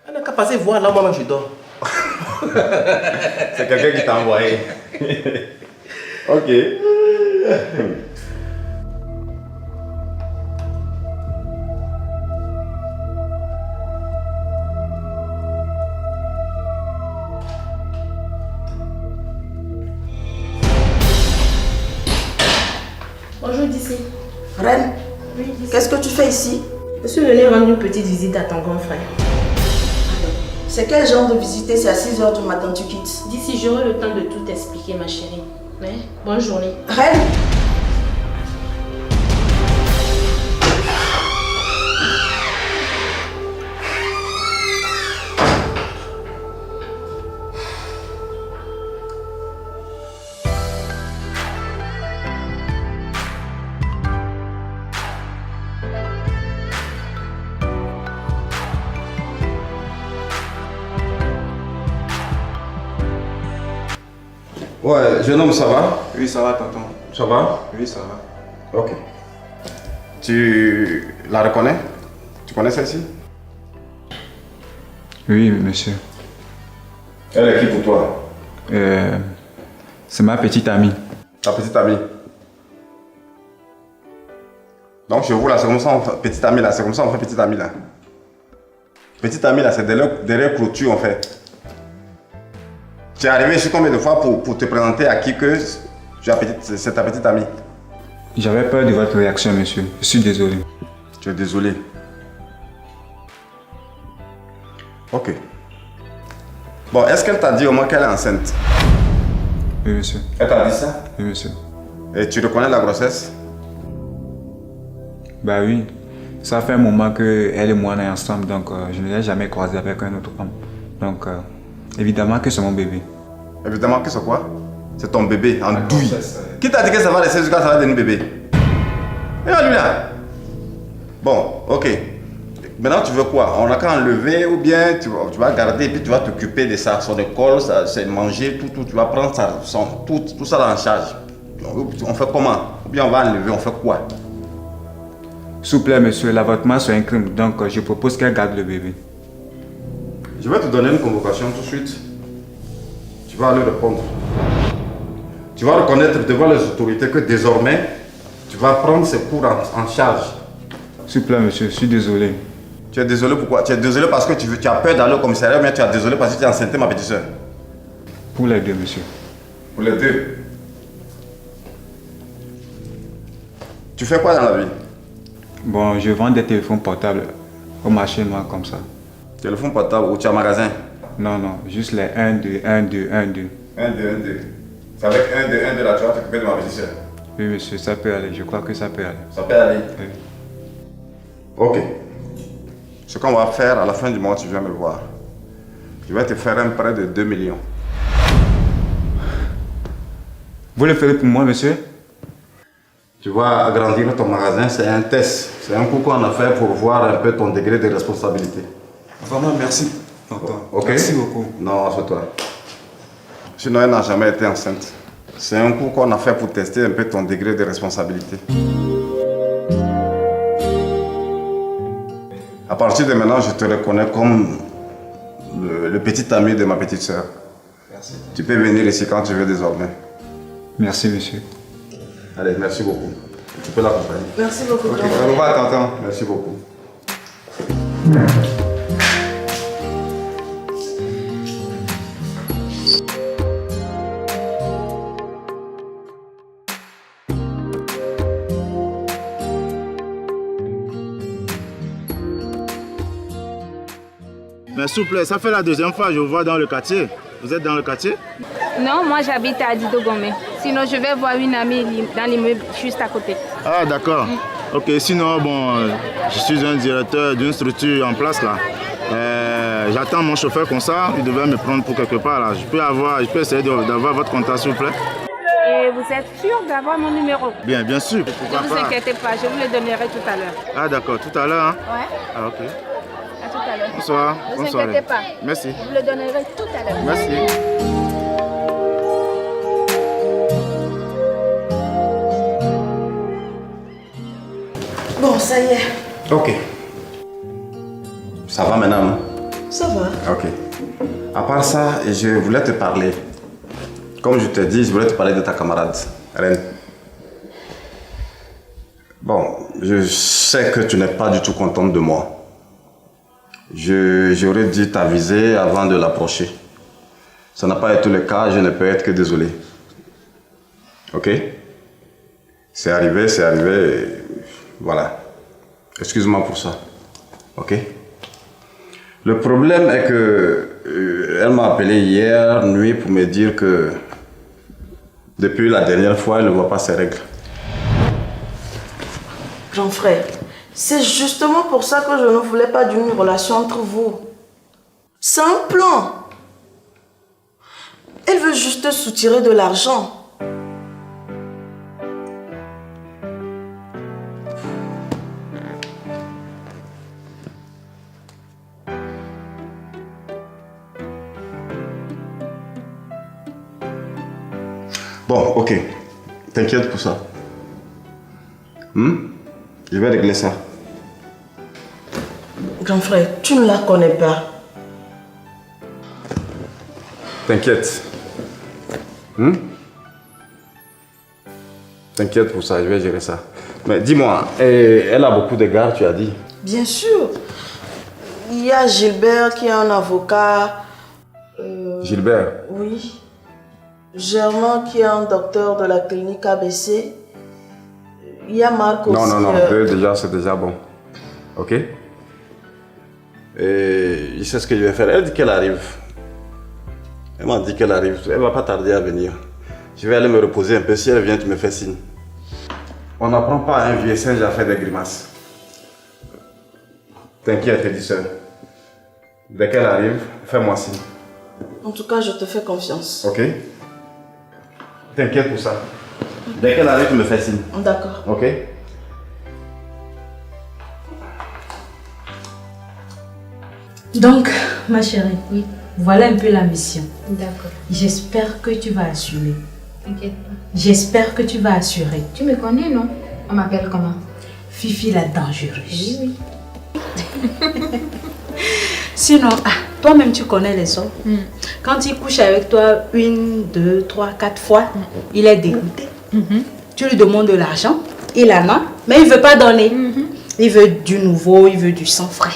On n'a qu'à passer voir là, moi, je dors. C'est quelqu'un qui t'a envoyé. Ok. Bonjour d'ici. Reine, Oui, d'ici. qu'est-ce que tu fais ici? Je suis venue rendre une petite visite à ton grand frère. C'est quel genre de visiter? C'est à 6 h du matin, tu quittes. D'ici, j'aurai le temps de tout expliquer, ma chérie. Mais bonne journée. Reine! Ouais, jeune homme, ça va? Oui, ça va, tonton. Ça va? Oui, ça va. Ok. Tu la reconnais? Tu connais celle-ci? Oui, monsieur. Elle est qui pour toi? C'est ma petite amie. Ta petite amie? Donc chez vous là, c'est comme ça on fait petite amie là, c'est comme ça on fait petite amie là. Petite amie là, c'est derrière clôture en fait. Tu es arrivé ici combien de fois pour te présenter à qui que c'est ta petite amie? J'avais peur de votre réaction, monsieur. Je suis désolé. Tu es désolé. Ok. Bon, est-ce qu'elle t'a dit au moins qu'elle est enceinte? Oui, monsieur. Elle t'a dit ça? Oui, monsieur. Et tu reconnais la grossesse? Bah oui. Ça fait un moment qu'elle et moi on est ensemble, donc je ne l'ai jamais croisée avec un autre homme. Donc, évidemment que c'est mon bébé. Évidemment que c'est quoi? C'est ton bébé en douille. Qui t'a dit que ça va rester jusqu'à ça va devenir bébé? Regarde lui là. Bon, ok. Maintenant tu veux quoi? On a qu'à enlever ou bien tu vas garder et puis tu vas t'occuper de ça, son école, c'est manger, tout, tu vas prendre tout ça en charge. On fait comment? Ou bien on va enlever, on fait quoi? S'il vous plaît, monsieur, l'avortement c'est un crime, donc je propose qu'elle garde le bébé. Je vais te donner une convocation tout de suite. Tu vas aller répondre. Tu vas reconnaître devant les autorités que désormais, tu vas prendre ces cours en charge. S'il vous plaît, monsieur, je suis désolé. Tu es désolé pourquoi? Tu es désolé parce que tu as peur d'aller au commissariat ou bien tu es désolé parce que tu es enceinte, ma petite soeur? Pour les deux, monsieur. Pour les deux? Tu fais quoi dans la vie? Bon, je vends des téléphones portables au marché noir comme ça. Téléphone portable ou tu as un magasin? Non, non, juste les 1, 2, 1, 2, 1, 2. 1, 2, 1, 2. C'est avec 1, 2, 1, 2 là, tu vas t'occuper de ma petite soeur. Oui, monsieur, ça peut aller. Je crois que ça peut aller. Ça peut aller? Oui. Ok. Ce qu'on va faire, à la fin du mois, tu viens me voir. Je vais te faire un prêt de 2 millions. Vous le ferez pour moi, monsieur? Tu vas agrandir ton magasin, c'est un test. C'est un coup qu'on a fait pour voir un peu ton degré de responsabilité. Vraiment, merci. Ok? Merci beaucoup. Non, c'est toi. Sinon, elle n'a jamais été enceinte. C'est un coup qu'on a fait pour tester un peu ton degré de responsabilité. À partir de maintenant, je te reconnais comme le petit ami de ma petite soeur. Merci. Tu peux venir ici quand tu veux désormais. Merci, monsieur. Allez, merci beaucoup. Tu peux l'accompagner. Merci beaucoup. Ok, au revoir, tonton. Merci beaucoup. Mais s'il vous plaît, ça fait la deuxième fois que je vous vois dans le quartier. Vous êtes dans le quartier? Non, moi j'habite à Didogomé. Sinon, je vais voir une amie dans l'immeuble juste à côté. Ah, d'accord. Ok, sinon, bon, je suis un directeur d'une structure en place là. J'attends mon chauffeur comme ça, il devait me prendre pour quelque part là. Je peux essayer d'avoir votre contact s'il vous plaît? Et vous êtes sûr d'avoir mon numéro? Bien sûr. Ne vous inquiétez pas, je vous le donnerai tout à l'heure. Ah, d'accord, tout à l'heure, hein? Ouais. Ah, ok. À tout à l'heure. Bonsoir. Ne vous inquiétez pas. Merci. Je vous le donnerai tout à l'heure. Merci. Bon, ça y est. Ok. Ça va maintenant, non? Ça va. Ok. À part ça, je voulais te parler. Comme je t'ai dit, je voulais te parler de ta camarade, Reine. Bon, je sais que tu n'es pas du tout contente de moi. J'aurais dû t'aviser avant de l'approcher. Ça n'a pas été le cas, je ne peux être que désolé. Ok? C'est arrivé, et voilà. Excuse-moi pour ça. Ok? Le problème est que elle m'a appelé hier nuit pour me dire que depuis la dernière fois, elle ne voit pas ses règles. Grand frère, c'est justement pour ça que je ne voulais pas d'une relation entre vous. C'est un plan. Elle veut juste te soutirer de l'argent. Bon, ok. T'inquiète pour ça. Je vais régler ça. Grand frère, tu ne la connais pas. T'inquiète. T'inquiète pour ça, je vais gérer ça. Mais dis-moi, elle a beaucoup d'égards, tu as dit? Bien sûr. Il y a Gilbert qui est un avocat. Gilbert? Oui. Germain qui est un docteur de la clinique ABC. Il y a Marc aussi. Non, déjà, c'est déjà bon. Ok? Et je sais ce que je vais faire. Elle dit qu'elle arrive. Elle m'a dit qu'elle arrive. Elle ne va pas tarder à venir. Je vais aller me reposer un peu. Si elle vient, tu me fais signe. On n'apprend pas à un vieux singe à faire des grimaces. T'inquiète, Edison. Dès qu'elle arrive, fais-moi signe. En tout cas, je te fais confiance. Ok? T'inquiète pour ça. Dès qu'elle arrive, tu me fais signe. D'accord. Ok? Donc, ma chérie, oui. Voilà un peu la mission. D'accord. J'espère que tu vas assumer. T'inquiète pas. J'espère que tu vas assurer. Tu me connais, non? On m'appelle comment? Fifi la dangereuse. Oui. Sinon, toi-même tu connais les hommes. Quand il couche avec toi 1, 2, 3, 4 fois, il est dégoûté. Tu lui demandes de l'argent, il en a, mais il ne veut pas donner. Il veut du nouveau, il veut du sang frais.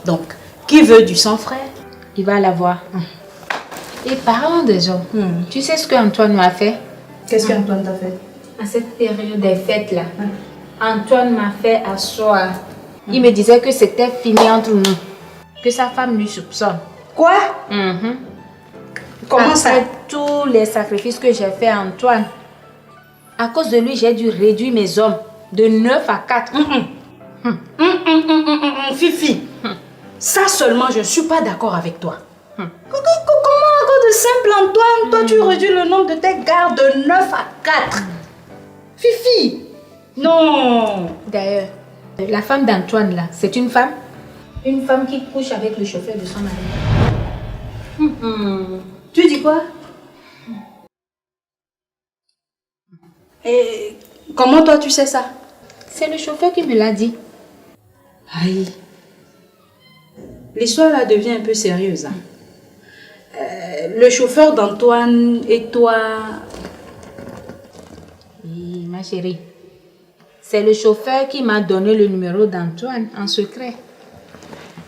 Donc, qui veut du sang frais? Il va l'avoir. Et parlons des hommes. Tu sais ce qu'Antoine m'a fait? Qu'est-ce qu'Antoine t'a fait? À cette période des fêtes là, Antoine m'a fait asseoir. Il me disait que c'était fini entre nous. Que sa femme lui soupçonne. Quoi? Comment ça? Après tous les sacrifices que j'ai fait à Antoine, à cause de lui, j'ai dû réduire mes hommes de 9 à 4. Fifi, ça seulement, je ne suis pas d'accord avec toi. Comment à cause de simple Antoine, toi tu réduis le nombre de tes gardes de 9 à 4? Fifi, non. D'ailleurs, la femme d'Antoine là, c'est une femme? Une femme qui couche avec le chauffeur de son mari. Tu dis quoi? Et comment toi tu sais ça? C'est le chauffeur qui me l'a dit. Aïe. L'histoire là devient un peu sérieuse. Hein. Le chauffeur d'Antoine et toi... Oui, ma chérie. C'est le chauffeur qui m'a donné le numéro d'Antoine en secret.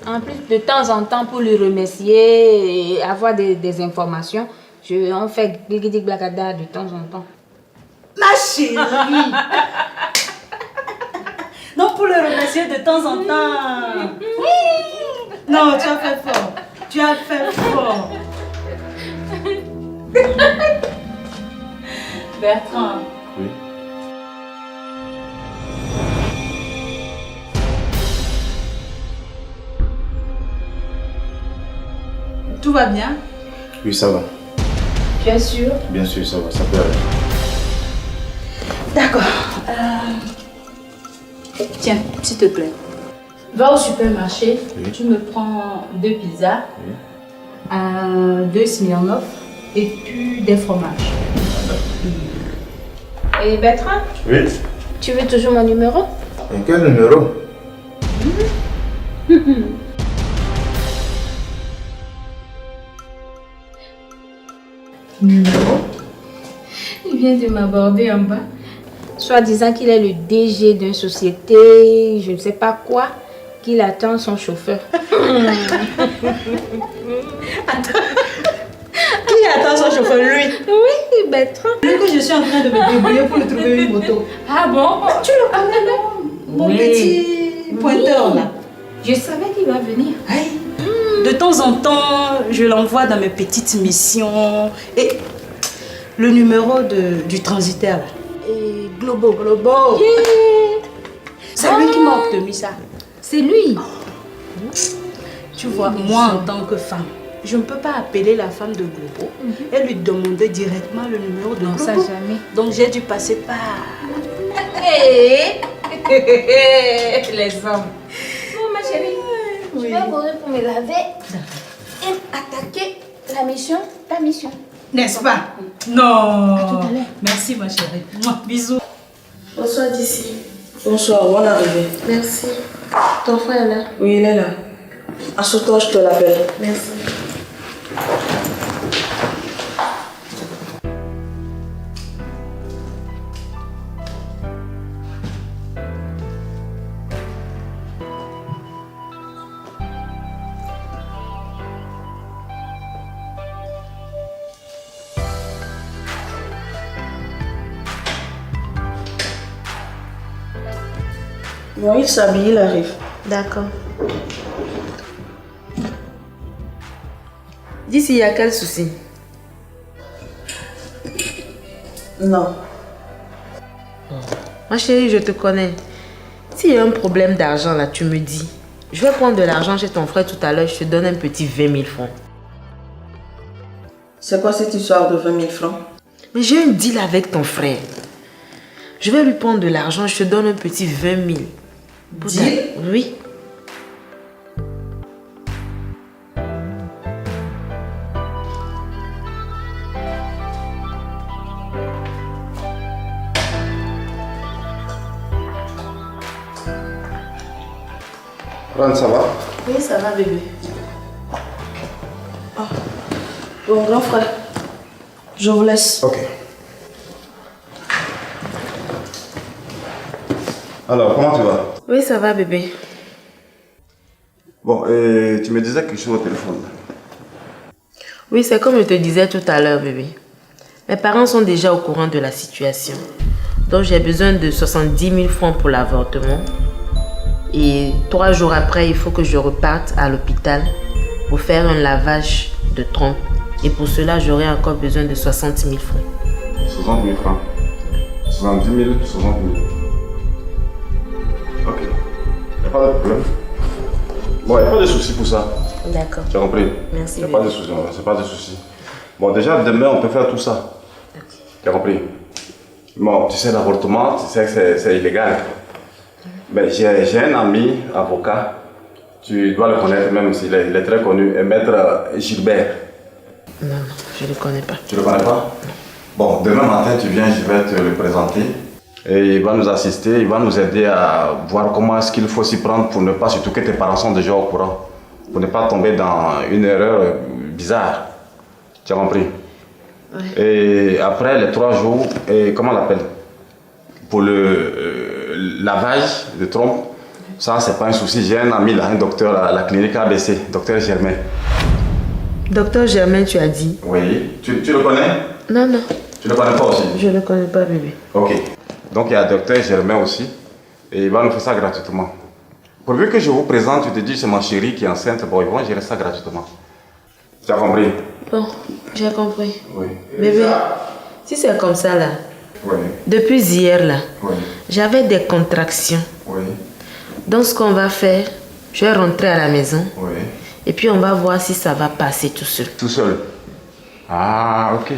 En plus, de temps en temps, pour lui remercier et avoir des informations, on fait gliguidig blagada de temps en temps. Ma chérie. Non, pour le remercier de temps en temps. Non, tu as fait fort. Tu as fait fort. Bertrand. Oui. Tout va bien? Oui, ça va. Tu es sûr? Bien sûr, ça va, ça peut aller. D'accord. Tiens, s'il te plaît. Va au supermarché, tu me prends 2 pizzas, 2 Smirnoff et puis des fromages. Et Bertrand? Oui. Tu veux toujours mon numéro? Et quel numéro? Numéro? Il vient de m'aborder en bas. Soit disant qu'il est le DG d'une société, je ne sais pas quoi, qu'il attend son chauffeur. Qui attend son chauffeur? Lui? Oui, Bertrand. Lui que je suis en train de me débrouiller pour lui trouver une moto. Ah bon? Tu le connais, non? Mon petit pointeur là. Je savais qu'il va venir. Aïe. De temps en temps, je l'envoie dans mes petites missions. Et le numéro du transitaire là. Et Globo. Yeah. C'est lui qui m'a obtenu ça. C'est lui. Tu vois, moi en tant que femme, je ne peux pas appeler la femme de Globo et lui demander directement le numéro de Globo. Ça jamais. Donc j'ai dû passer par... Les hommes. Bon, ma chérie, je vais courir pour me laver et attaquer ta mission. N'est-ce pas? Non. À tout à l'heure. Merci ma chérie. Mouah, bisous. Bonsoir d'ici. Bonsoir, bonne arrivée. Merci. Ton frère est là? Oui, il est là. Assure-toi, je te l'appelle. Merci. Bon, il s'habille, il arrive. D'accord. Dis s'il y a quel souci? Non. Ma chérie, je te connais. S'il y a un problème d'argent là, tu me dis. Je vais prendre de l'argent chez ton frère tout à l'heure, je te donne un petit 20 000 francs. C'est quoi cette histoire de 20 000 francs? Mais j'ai un deal avec ton frère. Je vais lui prendre de l'argent, je te donne un petit 20 000. Deal? Oui. Ron, ça va? Oui, ça va, bébé. Ah. Bon, grand frère, je vous laisse. Ok. Alors, comment tu vas? Oui, ça va, bébé. Bon, tu me disais quelque chose au téléphone. Oui, c'est comme je te disais tout à l'heure, bébé. Mes parents sont déjà au courant de la situation. Donc j'ai besoin de 70 000 francs pour l'avortement. Et 3 jours après, il faut que je reparte à l'hôpital pour faire un lavage de trompe. Et pour cela, j'aurai encore besoin de 60 000 francs. 60 000 francs. 70 000, 60 000. Ok. Il n'y a pas de problème. Bon, il n'y a pas de souci pour ça. D'accord. Tu as compris? Merci. Il n'y a pas de souci, c'est pas de souci. Bon, déjà, demain, on peut faire tout ça. Tu as compris? Bon, tu sais, l'avortement, tu sais que c'est illégal. Mais j'ai un ami, avocat, tu dois le connaître même s'il est, il est très connu, Maître Gilbert. Non, je ne le connais pas. Tu ne le connais pas? Bon, demain matin, tu viens, je vais te le présenter. Et il va nous assister, il va nous aider à voir comment est-ce qu'il faut s'y prendre pour ne pas, surtout que tes parents sont déjà au courant, pour ne pas tomber dans une erreur bizarre. Tu as compris? Ouais. Et après les 3 jours, et comment on l'appelle? Pour le lavage de trompe, ça c'est pas un souci. J'ai un ami là, un docteur à la clinique ABC, docteur Germain. Docteur Germain, tu as dit? Oui. Tu le connais? Non, non. Tu le connais pas aussi? Je ne le connais pas, bébé. Ok. Donc il y a docteur Germain aussi, et il va nous faire ça gratuitement. Pourvu que je vous présente, tu te dis c'est ma chérie qui est enceinte, bon, ils vont gérer ça gratuitement. Tu as compris? Bon, j'ai compris. Oui. Bébé, si c'est comme ça là, oui. Depuis hier là, oui. J'avais des contractions. Oui. Donc ce qu'on va faire, je vais rentrer à la maison. Oui. Et puis on va voir si ça va passer tout seul. Tout seul? Ah, ok.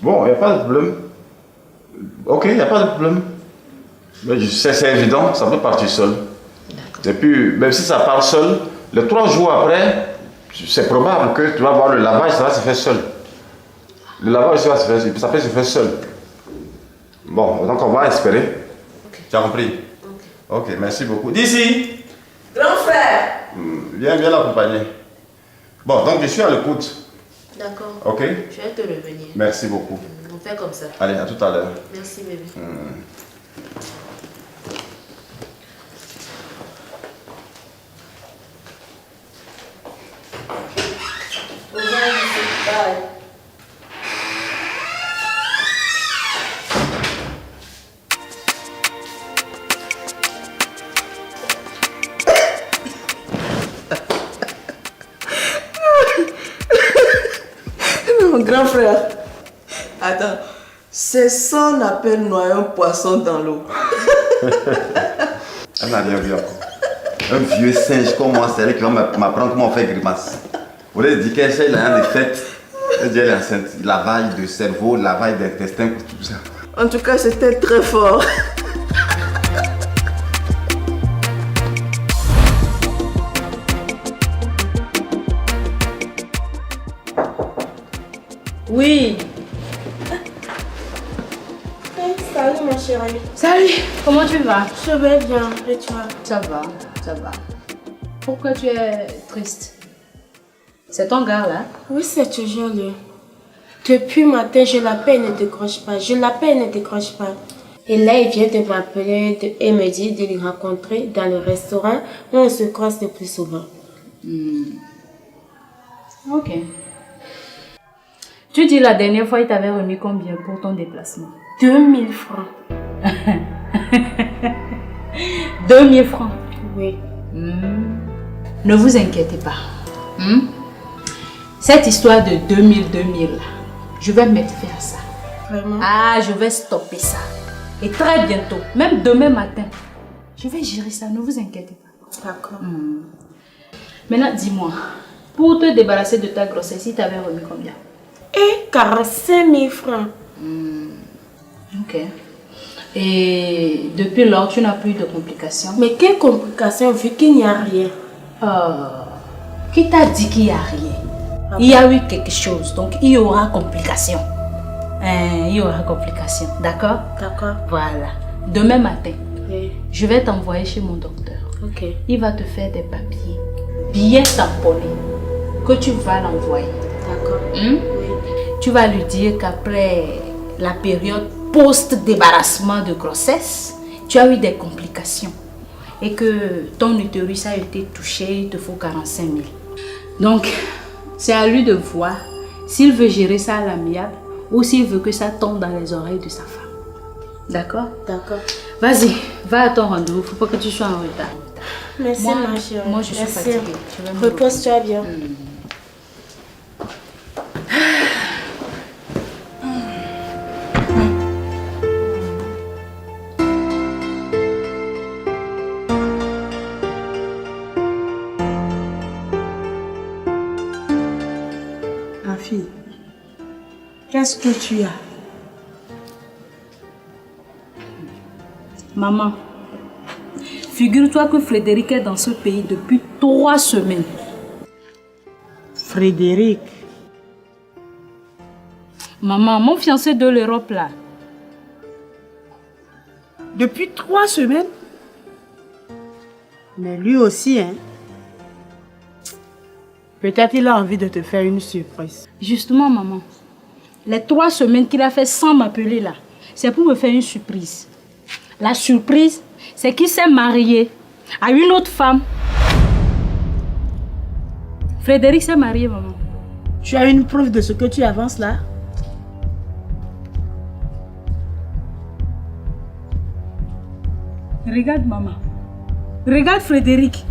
Bon, il n'y a pas de problème. Ok, il n'y a pas de problème. Mais c'est évident, ça peut partir seul. Et puis, même si ça part seul, les 3 jours après, c'est probable que tu vas voir le lavage, ça va se faire seul. Le lavage, ça peut se faire seul. Bon, donc on va espérer. Okay. Tu as compris? Ok, merci beaucoup. D'ici! Grand frère! Viens l'accompagner. Bon, donc je suis à l'écoute. D'accord. Ok? Je vais te revenir. Merci beaucoup. On fait comme ça. Allez, à tout à l'heure. Merci, bébé. Mon grand frère. Attends. C'est ça qu'on appelle noyer un poisson dans l'eau. Elle n'a rien vu encore. Un vieux singe comme moi, c'est elle qui va m'apprendre comment on fait grimace. Vous voulez dire qu'elle cherche la des fêtes. Elle dit elle est enceinte. Lavage de cerveau, lavage d'intestin, tout ça. En tout cas, c'était très fort. Oui. Salut ma chérie. Salut, comment tu vas? Je vais bien, et toi? Ça va, ça va. Pourquoi tu es triste? C'est ton gars là? Oui, c'est toujours lui. Depuis matin, je l'appelle, il ne décroche pas. Je l'appelle, il ne décroche pas. Et là, il vient de m'appeler et me dit de le rencontrer dans le restaurant où on se croise le plus souvent. Ok. Tu dis la dernière fois, il t'avait remis combien pour ton déplacement? 2000 francs. 2000 francs? Oui. Ne vous inquiétez pas. Cette histoire de 2000, je vais mettre fin à ça. Vraiment? Ah, je vais stopper ça. Et très bientôt, même demain matin, je vais gérer ça, ne vous inquiétez pas. D'accord. Maintenant, dis-moi, pour te débarrasser de ta grossesse, il t'avait remis combien? 45 000 francs. Ok. Et depuis lors, tu n'as plus de complications? Mais quelles complications vu qu'il n'y a rien? Qui t'a dit qu'il n'y a rien? Il y a eu quelque chose, donc il y aura complications. Il y aura complications, d'accord? D'accord. Voilà. Demain matin, je vais t'envoyer chez mon docteur. Ok. Il va te faire des papiers bien tamponnés que tu vas l'envoyer. D'accord. Oui. Tu vas lui dire qu'après la période post-débarrassement de grossesse, tu as eu des complications et que ton utérus a été touché, il te faut 45 000. Donc, C'est à lui de voir s'il veut gérer ça à l'amiable ou s'il veut que ça tombe dans les oreilles de sa femme. D'accord? D'accord. Vas-y, va à ton rendez-vous. Faut pas que tu sois en retard. Merci, Moi, ma chérie. moi, je suis Merci. fatiguée. Je vais me Repose-toi bien. Ma fille, qu'est-ce que tu as? Maman, figure-toi que Frédéric est dans ce pays depuis 3 semaines. Frédéric? Maman, mon fiancé de l'Europe là. Depuis 3 semaines? Mais lui aussi, hein? Peut-être il a envie de te faire une surprise. Justement, maman, les 3 semaines qu'il a fait sans m'appeler là, c'est pour me faire une surprise. La surprise, c'est qu'il s'est marié à une autre femme. Frédéric s'est marié, maman. Tu as une preuve de ce que tu avances là? Regarde, maman. Regarde Frédéric.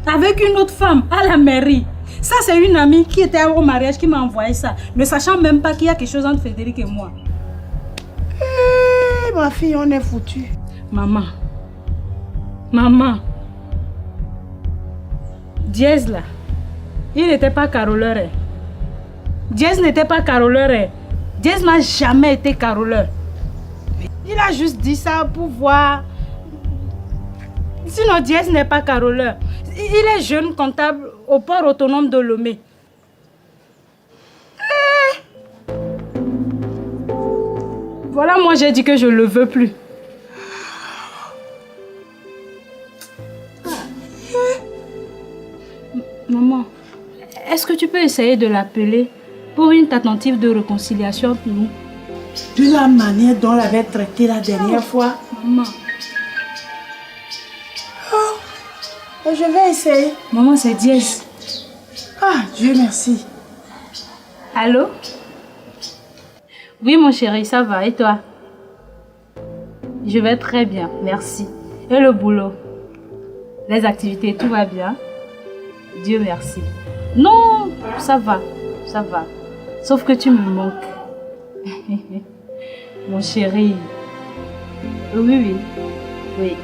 Avec une autre femme à la mairie. Ça, c'est une amie qui était au mariage qui m'a envoyé ça, ne sachant même pas qu'il y a quelque chose entre Frédéric et moi. Eh, ma fille, on est foutu. Maman. Maman. Diez là, il n'était pas caroleur. Diez n'était pas caroleur. Diez n'a jamais été caroleur. Il a juste dit ça pour voir. Sinon, Diez n'est pas caroleur. Il est jeune comptable au port autonome de Lomé. Voilà, moi j'ai dit que je ne le veux plus. Maman, est-ce que tu peux essayer de l'appeler pour une tentative de réconciliation entre nous? De la manière dont on l'avait traité la dernière fois. Maman. Oh, je vais essayer. Maman, c'est Diez. Ah, Dieu merci. Allô? Oui, mon chéri, ça va. Et toi? Je vais très bien, merci. Et le boulot? Les activités, tout va bien? Dieu merci. Non, ça va, ça va. Sauf que tu me manques. Mon chéri. Oui, oui. Oui.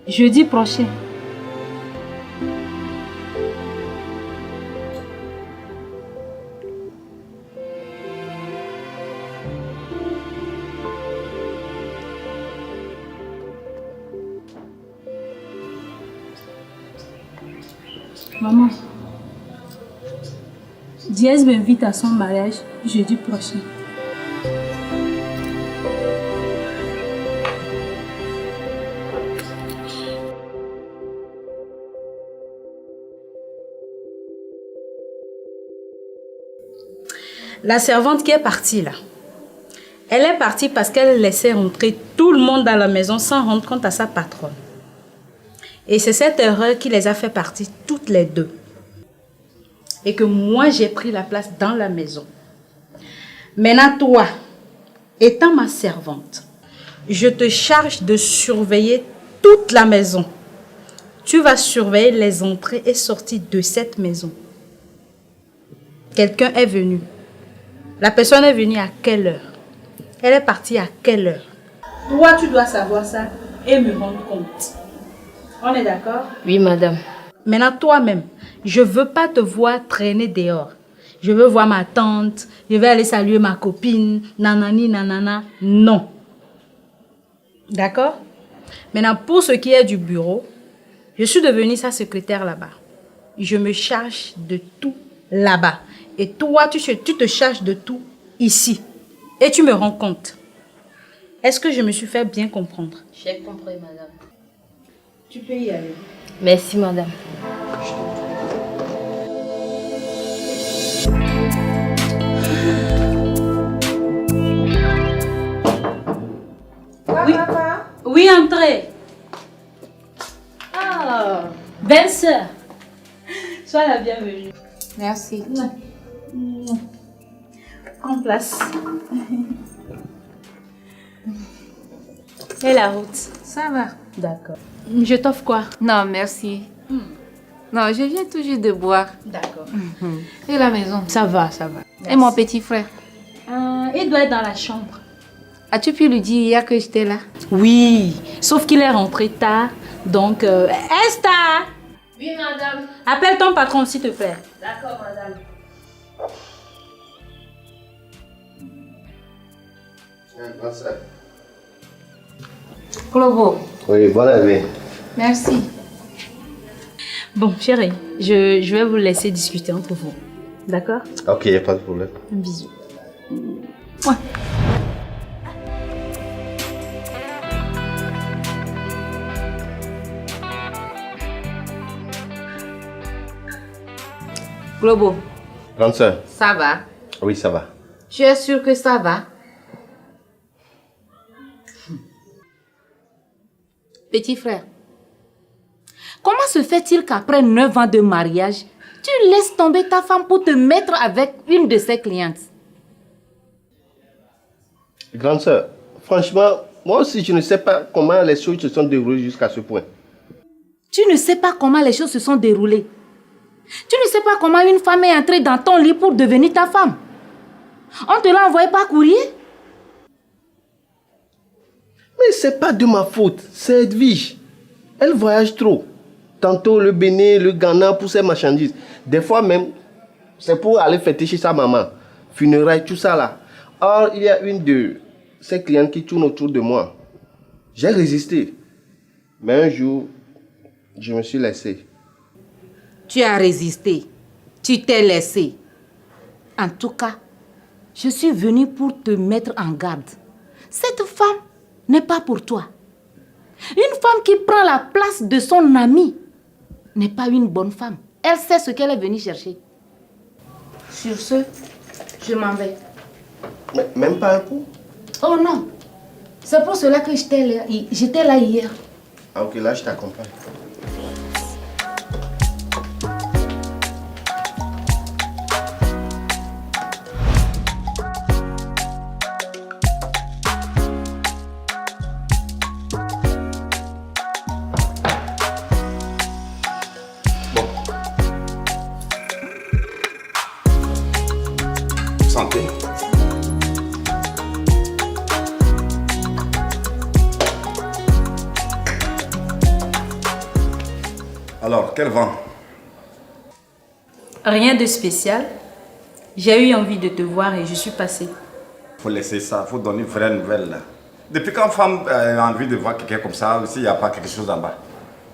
Jeudi prochain. Maman, Diez m'invite à son mariage jeudi prochain. La servante qui est partie là, elle est partie parce qu'elle laissait rentrer tout le monde dans la maison sans rendre compte à sa patronne. Et c'est cette erreur qui les a fait partir toutes les deux. Et que moi, j'ai pris la place dans la maison. Maintenant, toi, étant ma servante, je te charge de surveiller toute la maison. Tu vas surveiller les entrées et sorties de cette maison. Quelqu'un est venu. La personne est venue à quelle heure? Elle est partie à quelle heure? Toi, tu dois savoir ça et me rendre compte. On est d'accord? Oui, madame. Maintenant, toi-même, je ne veux pas te voir traîner dehors. Je veux voir ma tante, je vais aller saluer ma copine, nanani, nanana. Non. D'accord? Maintenant, pour ce qui est du bureau, je suis devenue sa secrétaire là-bas. Je me charge de tout là-bas. Et toi, tu te charges de tout ici. Et tu me rends compte. Est-ce que je me suis fait bien comprendre? J'ai compris, madame. Tu peux y aller. Merci, madame. Oui, oui, entrez. Ah, belle sœur. Sois la bienvenue. Merci. Prends place. Et la route? Ça va. D'accord. Je t'offre quoi? Non, merci. Non, je viens tout juste de boire. D'accord. Et la maison? Ça va, ça va. Et mon petit frère? Il doit être dans la chambre. As-tu pu lui dire hier que j'étais là? Oui, sauf qu'il est rentré tard. Donc, Esther! Oui, madame. Appelle ton patron, s'il te plaît. D'accord, madame. Clobo. Oui, bonne année. Merci. Bon, chérie, je vais vous laisser discuter entre vous. D'accord? Ok, y a pas de problème. Un bisou. Ouais. Globo, Grande sœur. ça va? Oui, ça va. Tu es sûr que ça va? Petit frère, comment se fait-il qu'après 9 ans de mariage, tu laisses tomber ta femme pour te mettre avec une de ses clientes? Grande sœur, franchement, moi aussi, je ne sais pas comment les choses se sont déroulées jusqu'à ce point. Tu ne sais pas comment les choses se sont déroulées. Tu ne sais pas comment une femme est entrée dans ton lit pour devenir ta femme. On te l'a envoyé par courrier? Mais c'est pas de ma faute, c'est Edwige. Elle voyage trop. Tantôt le Bénin, le Ghana pour ses marchandises. Des fois même, c'est pour aller fêter chez sa maman. Funérailles, tout ça là. Or, il y a une de ses clientes qui tourne autour de moi. J'ai résisté. Mais un jour, je me suis laissé. Tu as résisté. Tu t'es laissé. En tout cas, je suis venue pour te mettre en garde. Cette femme n'est pas pour toi. Une femme qui prend la place de son amie n'est pas une bonne femme. Elle sait ce qu'elle est venue chercher. Sur ce, je m'en vais. Mais même pas un coup? Oh non, c'est pour cela que j'étais là hier. Ah ok, là je t'accompagne. Santé. Alors, quel vent? Rien de spécial. J'ai eu envie de te voir et je suis passée. Faut laisser ça, faut donner une vraie nouvelle là. Depuis quand femme a envie de voir quelqu'un comme ça, aussi il n'y a pas quelque chose en bas.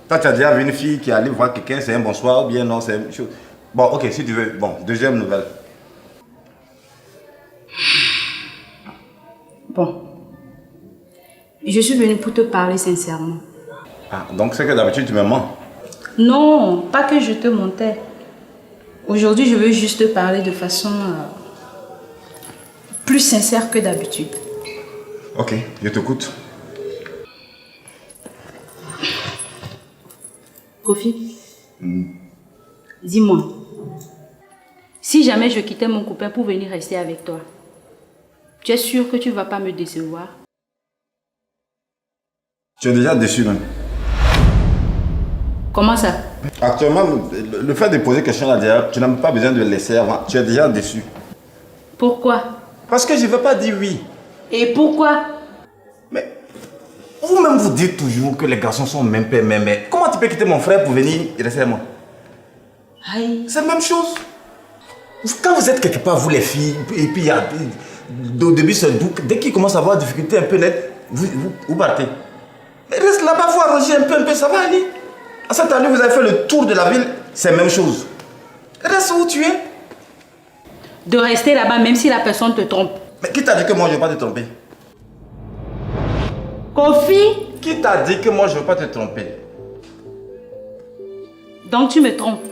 Toi, tu as déjà vu une fille qui allait voir quelqu'un, c'est un bonsoir ou bien non, c'est une chose. Bon, ok, si tu veux. Bon, deuxième nouvelle. Bon. Je suis venue pour te parler sincèrement. Ah, donc c'est que d'habitude tu me mens. Non, pas que je te mentais. Aujourd'hui, je veux juste te parler de façon plus sincère que d'habitude. Ok, je t'écoute. Kofi, dis-moi, si jamais je quittais mon copain pour venir rester avec toi, tu es sûr que tu ne vas pas me décevoir? Tu es déjà déçu même. Comment ça? Actuellement, le fait de poser question là derrière, tu n'as même pas besoin de le laisser avant. Tu es déjà déçu. Pourquoi? Parce que je ne veux pas dire oui. Et pourquoi? Vous-même vous dites toujours que les garçons sont même père, même mère. Comment tu peux quitter mon frère pour venir rester avec moi? C'est la même chose. Quand vous êtes quelque part, vous les filles, et puis il y a au début c'est doux, dès qu'il commence à avoir des difficultés un peu nettes, vous partez. Mais reste là-bas, vous arranger un peu, ça va aller. À cette année, vous avez fait le tour de la ville, c'est la même chose. Reste où tu es. De rester là-bas même si la personne te trompe. Mais qui t'a dit que moi je ne vais pas te tromper? Kofi? Qui t'a dit que moi je ne veux pas te tromper? Donc tu me trompes.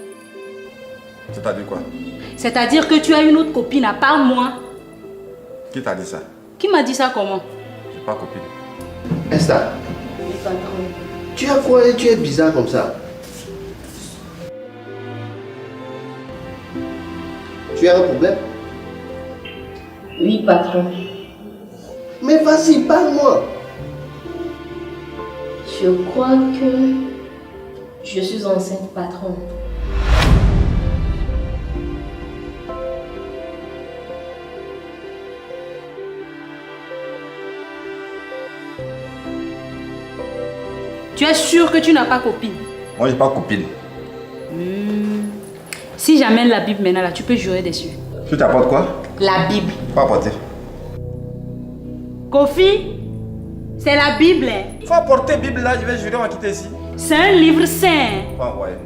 C'est-à-dire quoi? C'est-à-dire que tu as une autre copine à part moi. Qui t'a dit ça? Qui m'a dit ça comment? Je suis pas copine. Esther, tu as quoi et tu es bizarre comme ça? Tu as un problème? Oui, patron. Mais vas-y, parle-moi. Je crois que je suis enceinte, patron. Tu es sûr que tu n'as pas copine? Moi, j'ai pas copine. Si j'amène la Bible maintenant là, tu peux jurer dessus. Tu t'apportes quoi? La Bible. Pas apporter. Kofi, c'est la Bible. Hein. Faut apporter Bible là, je vais jurer, on va quitter ici. C'est un livre saint. Ah ouais.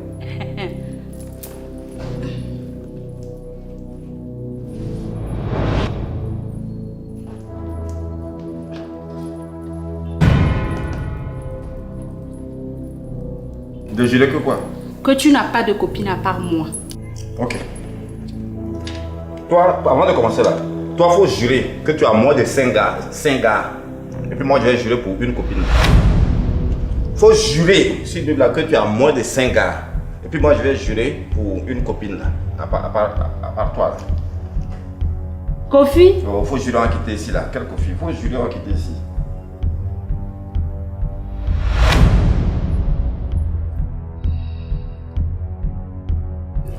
De jurer que quoi? Que tu n'as pas de copine à part moi. Ok. Toi, avant de commencer là, toi, faut jurer que tu as moins de 5 gars. 5 gars. Et puis moi, je vais jurer pour une copine. Faut jurer sur Bible là que tu as moins de 5 gars. Et puis moi, je vais jurer pour une copine là. À part toi là. Kofi? Oh, faut jurer, on va quitter ici là. Quel Kofi? Faut jurer, on va quitter ici.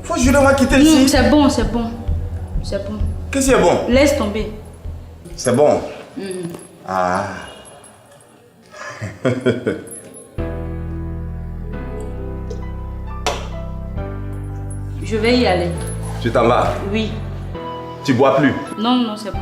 Faut jurer, on va quitter ici. C'est bon, c'est bon. C'est bon. Qu'est-ce qui est bon? Laisse tomber. C'est bon. Ah. Je vais y aller. Tu t'en vas? Oui. Tu bois plus? Non, non, c'est bon.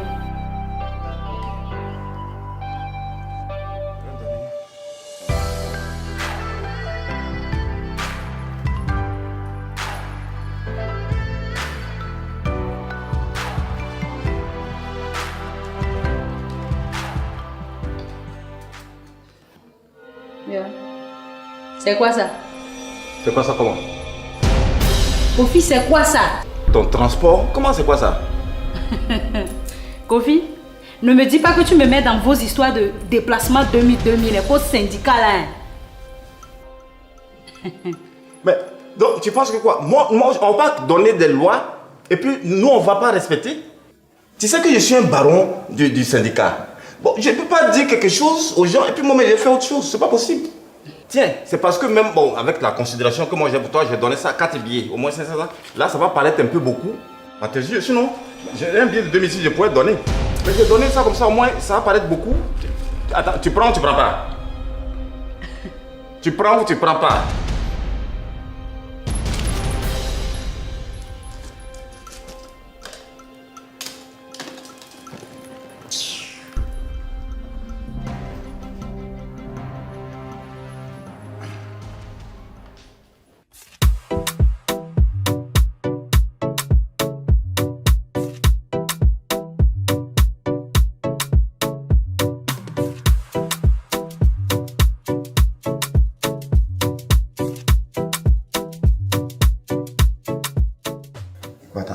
C'est quoi ça? C'est quoi ça comment? Kofi, c'est quoi ça? Ton transport? Comment c'est quoi ça? Kofi, ne me dis pas que tu me mets dans vos histoires de déplacement 2000, les postes syndicats là. Mais, donc tu penses que quoi? Moi, on va donner des lois et puis nous on va pas respecter? Tu sais que je suis un baron du syndicat. Bon, je ne peux pas dire quelque chose aux gens et puis moi je vais faire autre chose, c'est pas possible. Tiens, c'est parce que même, bon, avec la considération que moi j'ai pour toi, j'ai donné ça 4 billets, au moins 500 ans. Là, ça va paraître un peu beaucoup à tes yeux. Sinon, j'ai un billet de 2006, je pourrais te donner. Mais je vais donner ça comme ça, au moins, ça va paraître beaucoup. Attends, tu prends ou tu prends pas? Tu prends ou tu prends pas?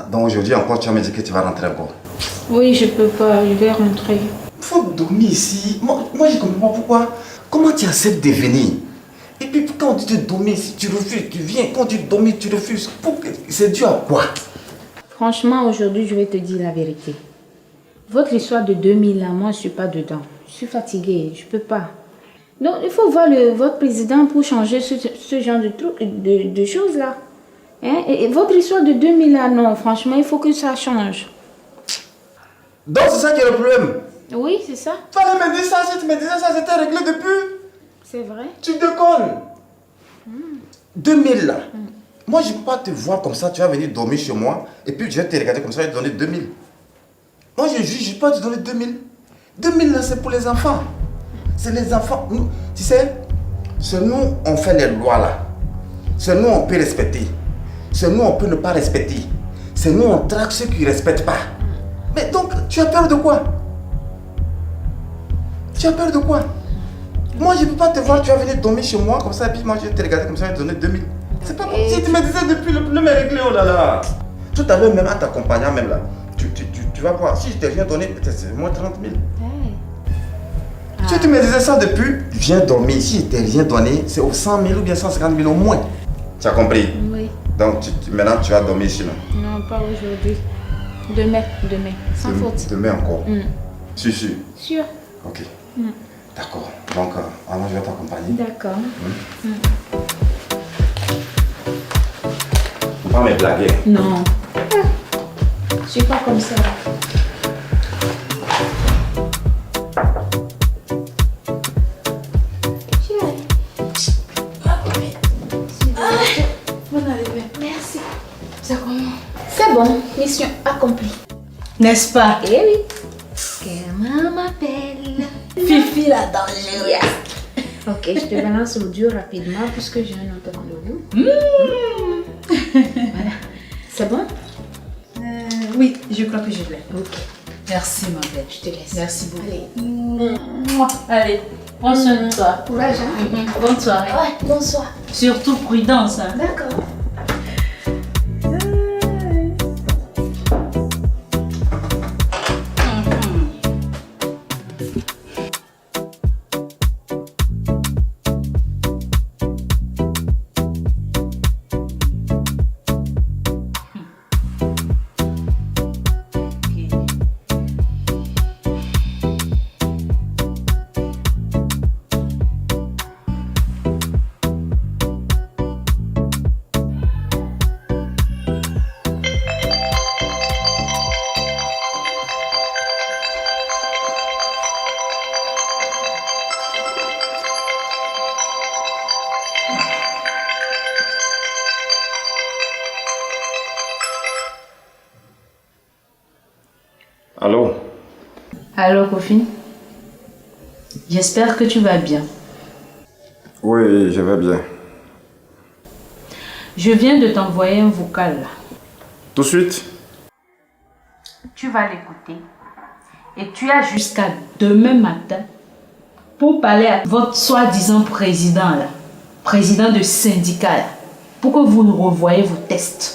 Donc aujourd'hui encore, tu vas me dire que tu vas rentrer encore. Oui, je peux pas, je vais rentrer. Faut dormir ici. Moi je comprends pas pourquoi. Comment tu acceptes de venir? Et puis quand on dit de dormir ici, tu refuses, tu viens. Quand tu dormir, tu refuses. C'est dû à quoi? Franchement, aujourd'hui, je vais te dire la vérité. Votre histoire de 2000 là, moi je suis pas dedans. Je suis fatiguée, je peux pas. Donc il faut voir votre président pour changer ce genre de trucs, de choses là. Hein? Et votre histoire de 2000 là, non, franchement, il faut que ça change. Donc c'est ça qui est le problème? Oui, c'est ça. Fallait me dire ça, si tu me disais ça, c'était réglé depuis. C'est vrai. Tu déconnes. 2000 là. Moi je ne peux pas te voir comme ça, tu vas venir dormir chez moi et puis je vais te regarder comme ça et te donner 2000. Moi je juge, je ne peux pas te donner 2000. 2000 là c'est pour les enfants. C'est les enfants. Nous, tu sais, c'est nous on fait les lois là. C'est nous on peut respecter. C'est nous on peut ne pas respecter. C'est nous on traque ceux qui ne respectent pas. Mais donc tu as peur de quoi? Tu as peur de quoi? Moi je ne peux pas te voir, tu vas venir dormir chez moi comme ça et puis moi je vais te regarder comme ça et te donner 2000. C'est pas possible. Si tu me disais depuis le problème est réglé, oh là là. Tout à l'heure même en t'accompagnant même là, tu vas voir, si je t'ai rien donné, peut-être c'est moins 30 000. Si tu me disais ça depuis, viens dormir. Si je t'ai rien donné, c'est au 100 000 ou bien 150 000 au moins. Tu as compris? Oui. Donc maintenant tu vas dormir ici là. Non, pas aujourd'hui. Demain, sans faute. Demain encore. Sûr. Sûr. Ok. D'accord. Donc, alors je vais t'accompagner. D'accord. Faut pas me blaguer. Non. Je suis pas comme ça. Bonne arrivée. Merci. C'est comment? C'est bon, mission accomplie. N'est-ce pas? Eh oui. Comment m'appelle? Fifi la dangereuse. Ok, je te balance l'audio rapidement puisque j'ai un autre rendez-vous. Voilà. C'est bon? Oui, je crois que je l'ai. Ok. Merci ma belle. Je te laisse. Merci beaucoup. Allez. Allez, prends soin de toi. Courage, hein? Bonne soirée. Ouais, bonsoir. Surtout prudence. Hein. D'accord. Allô? Allô, Kofi. J'espère que tu vas bien. Oui, je vais bien. Je viens de t'envoyer un vocal là. Tout de suite? Tu vas l'écouter. Et tu as jusqu'à demain matin pour parler à votre soi-disant président là. Président de syndicat là. Pour que vous revoyez vos tests.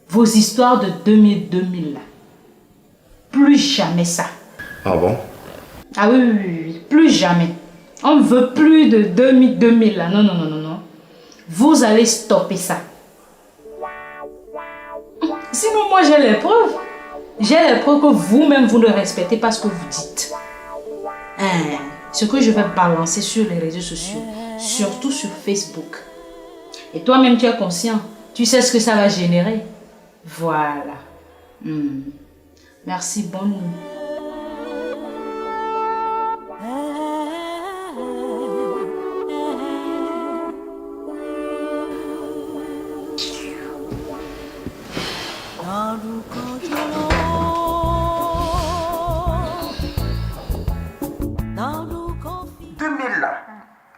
Vos histoires de 2000 là. Plus jamais ça. Ah bon? Ah oui. Plus jamais. On ne veut plus de 2000 là. Non. Vous allez stopper ça. Sinon, moi j'ai les preuves. J'ai les preuves que vous-même vous ne respectez pas ce que vous dites. Ce que je vais balancer sur les réseaux sociaux, surtout sur Facebook. Et toi-même tu es conscient. Tu sais ce que ça va générer. Voilà. Merci, bonne nuit.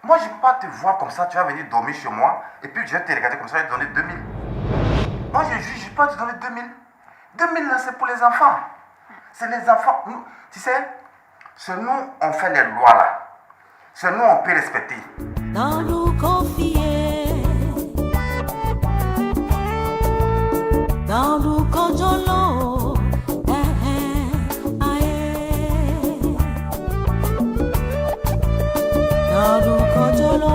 Moi, je ne peux pas te voir comme ça, tu vas venir dormir chez moi et puis je vais te regarder comme ça et te donner 2000. Moi, je juge, je peux pas te donner 2000. 2000 là, c'est pour les enfants. C'est les enfants. Nous, tu sais, c'est nous, on fait les lois là. C'est nous, on peut respecter. Dans nous confier, dans nous conjolo, dans nous conjolo.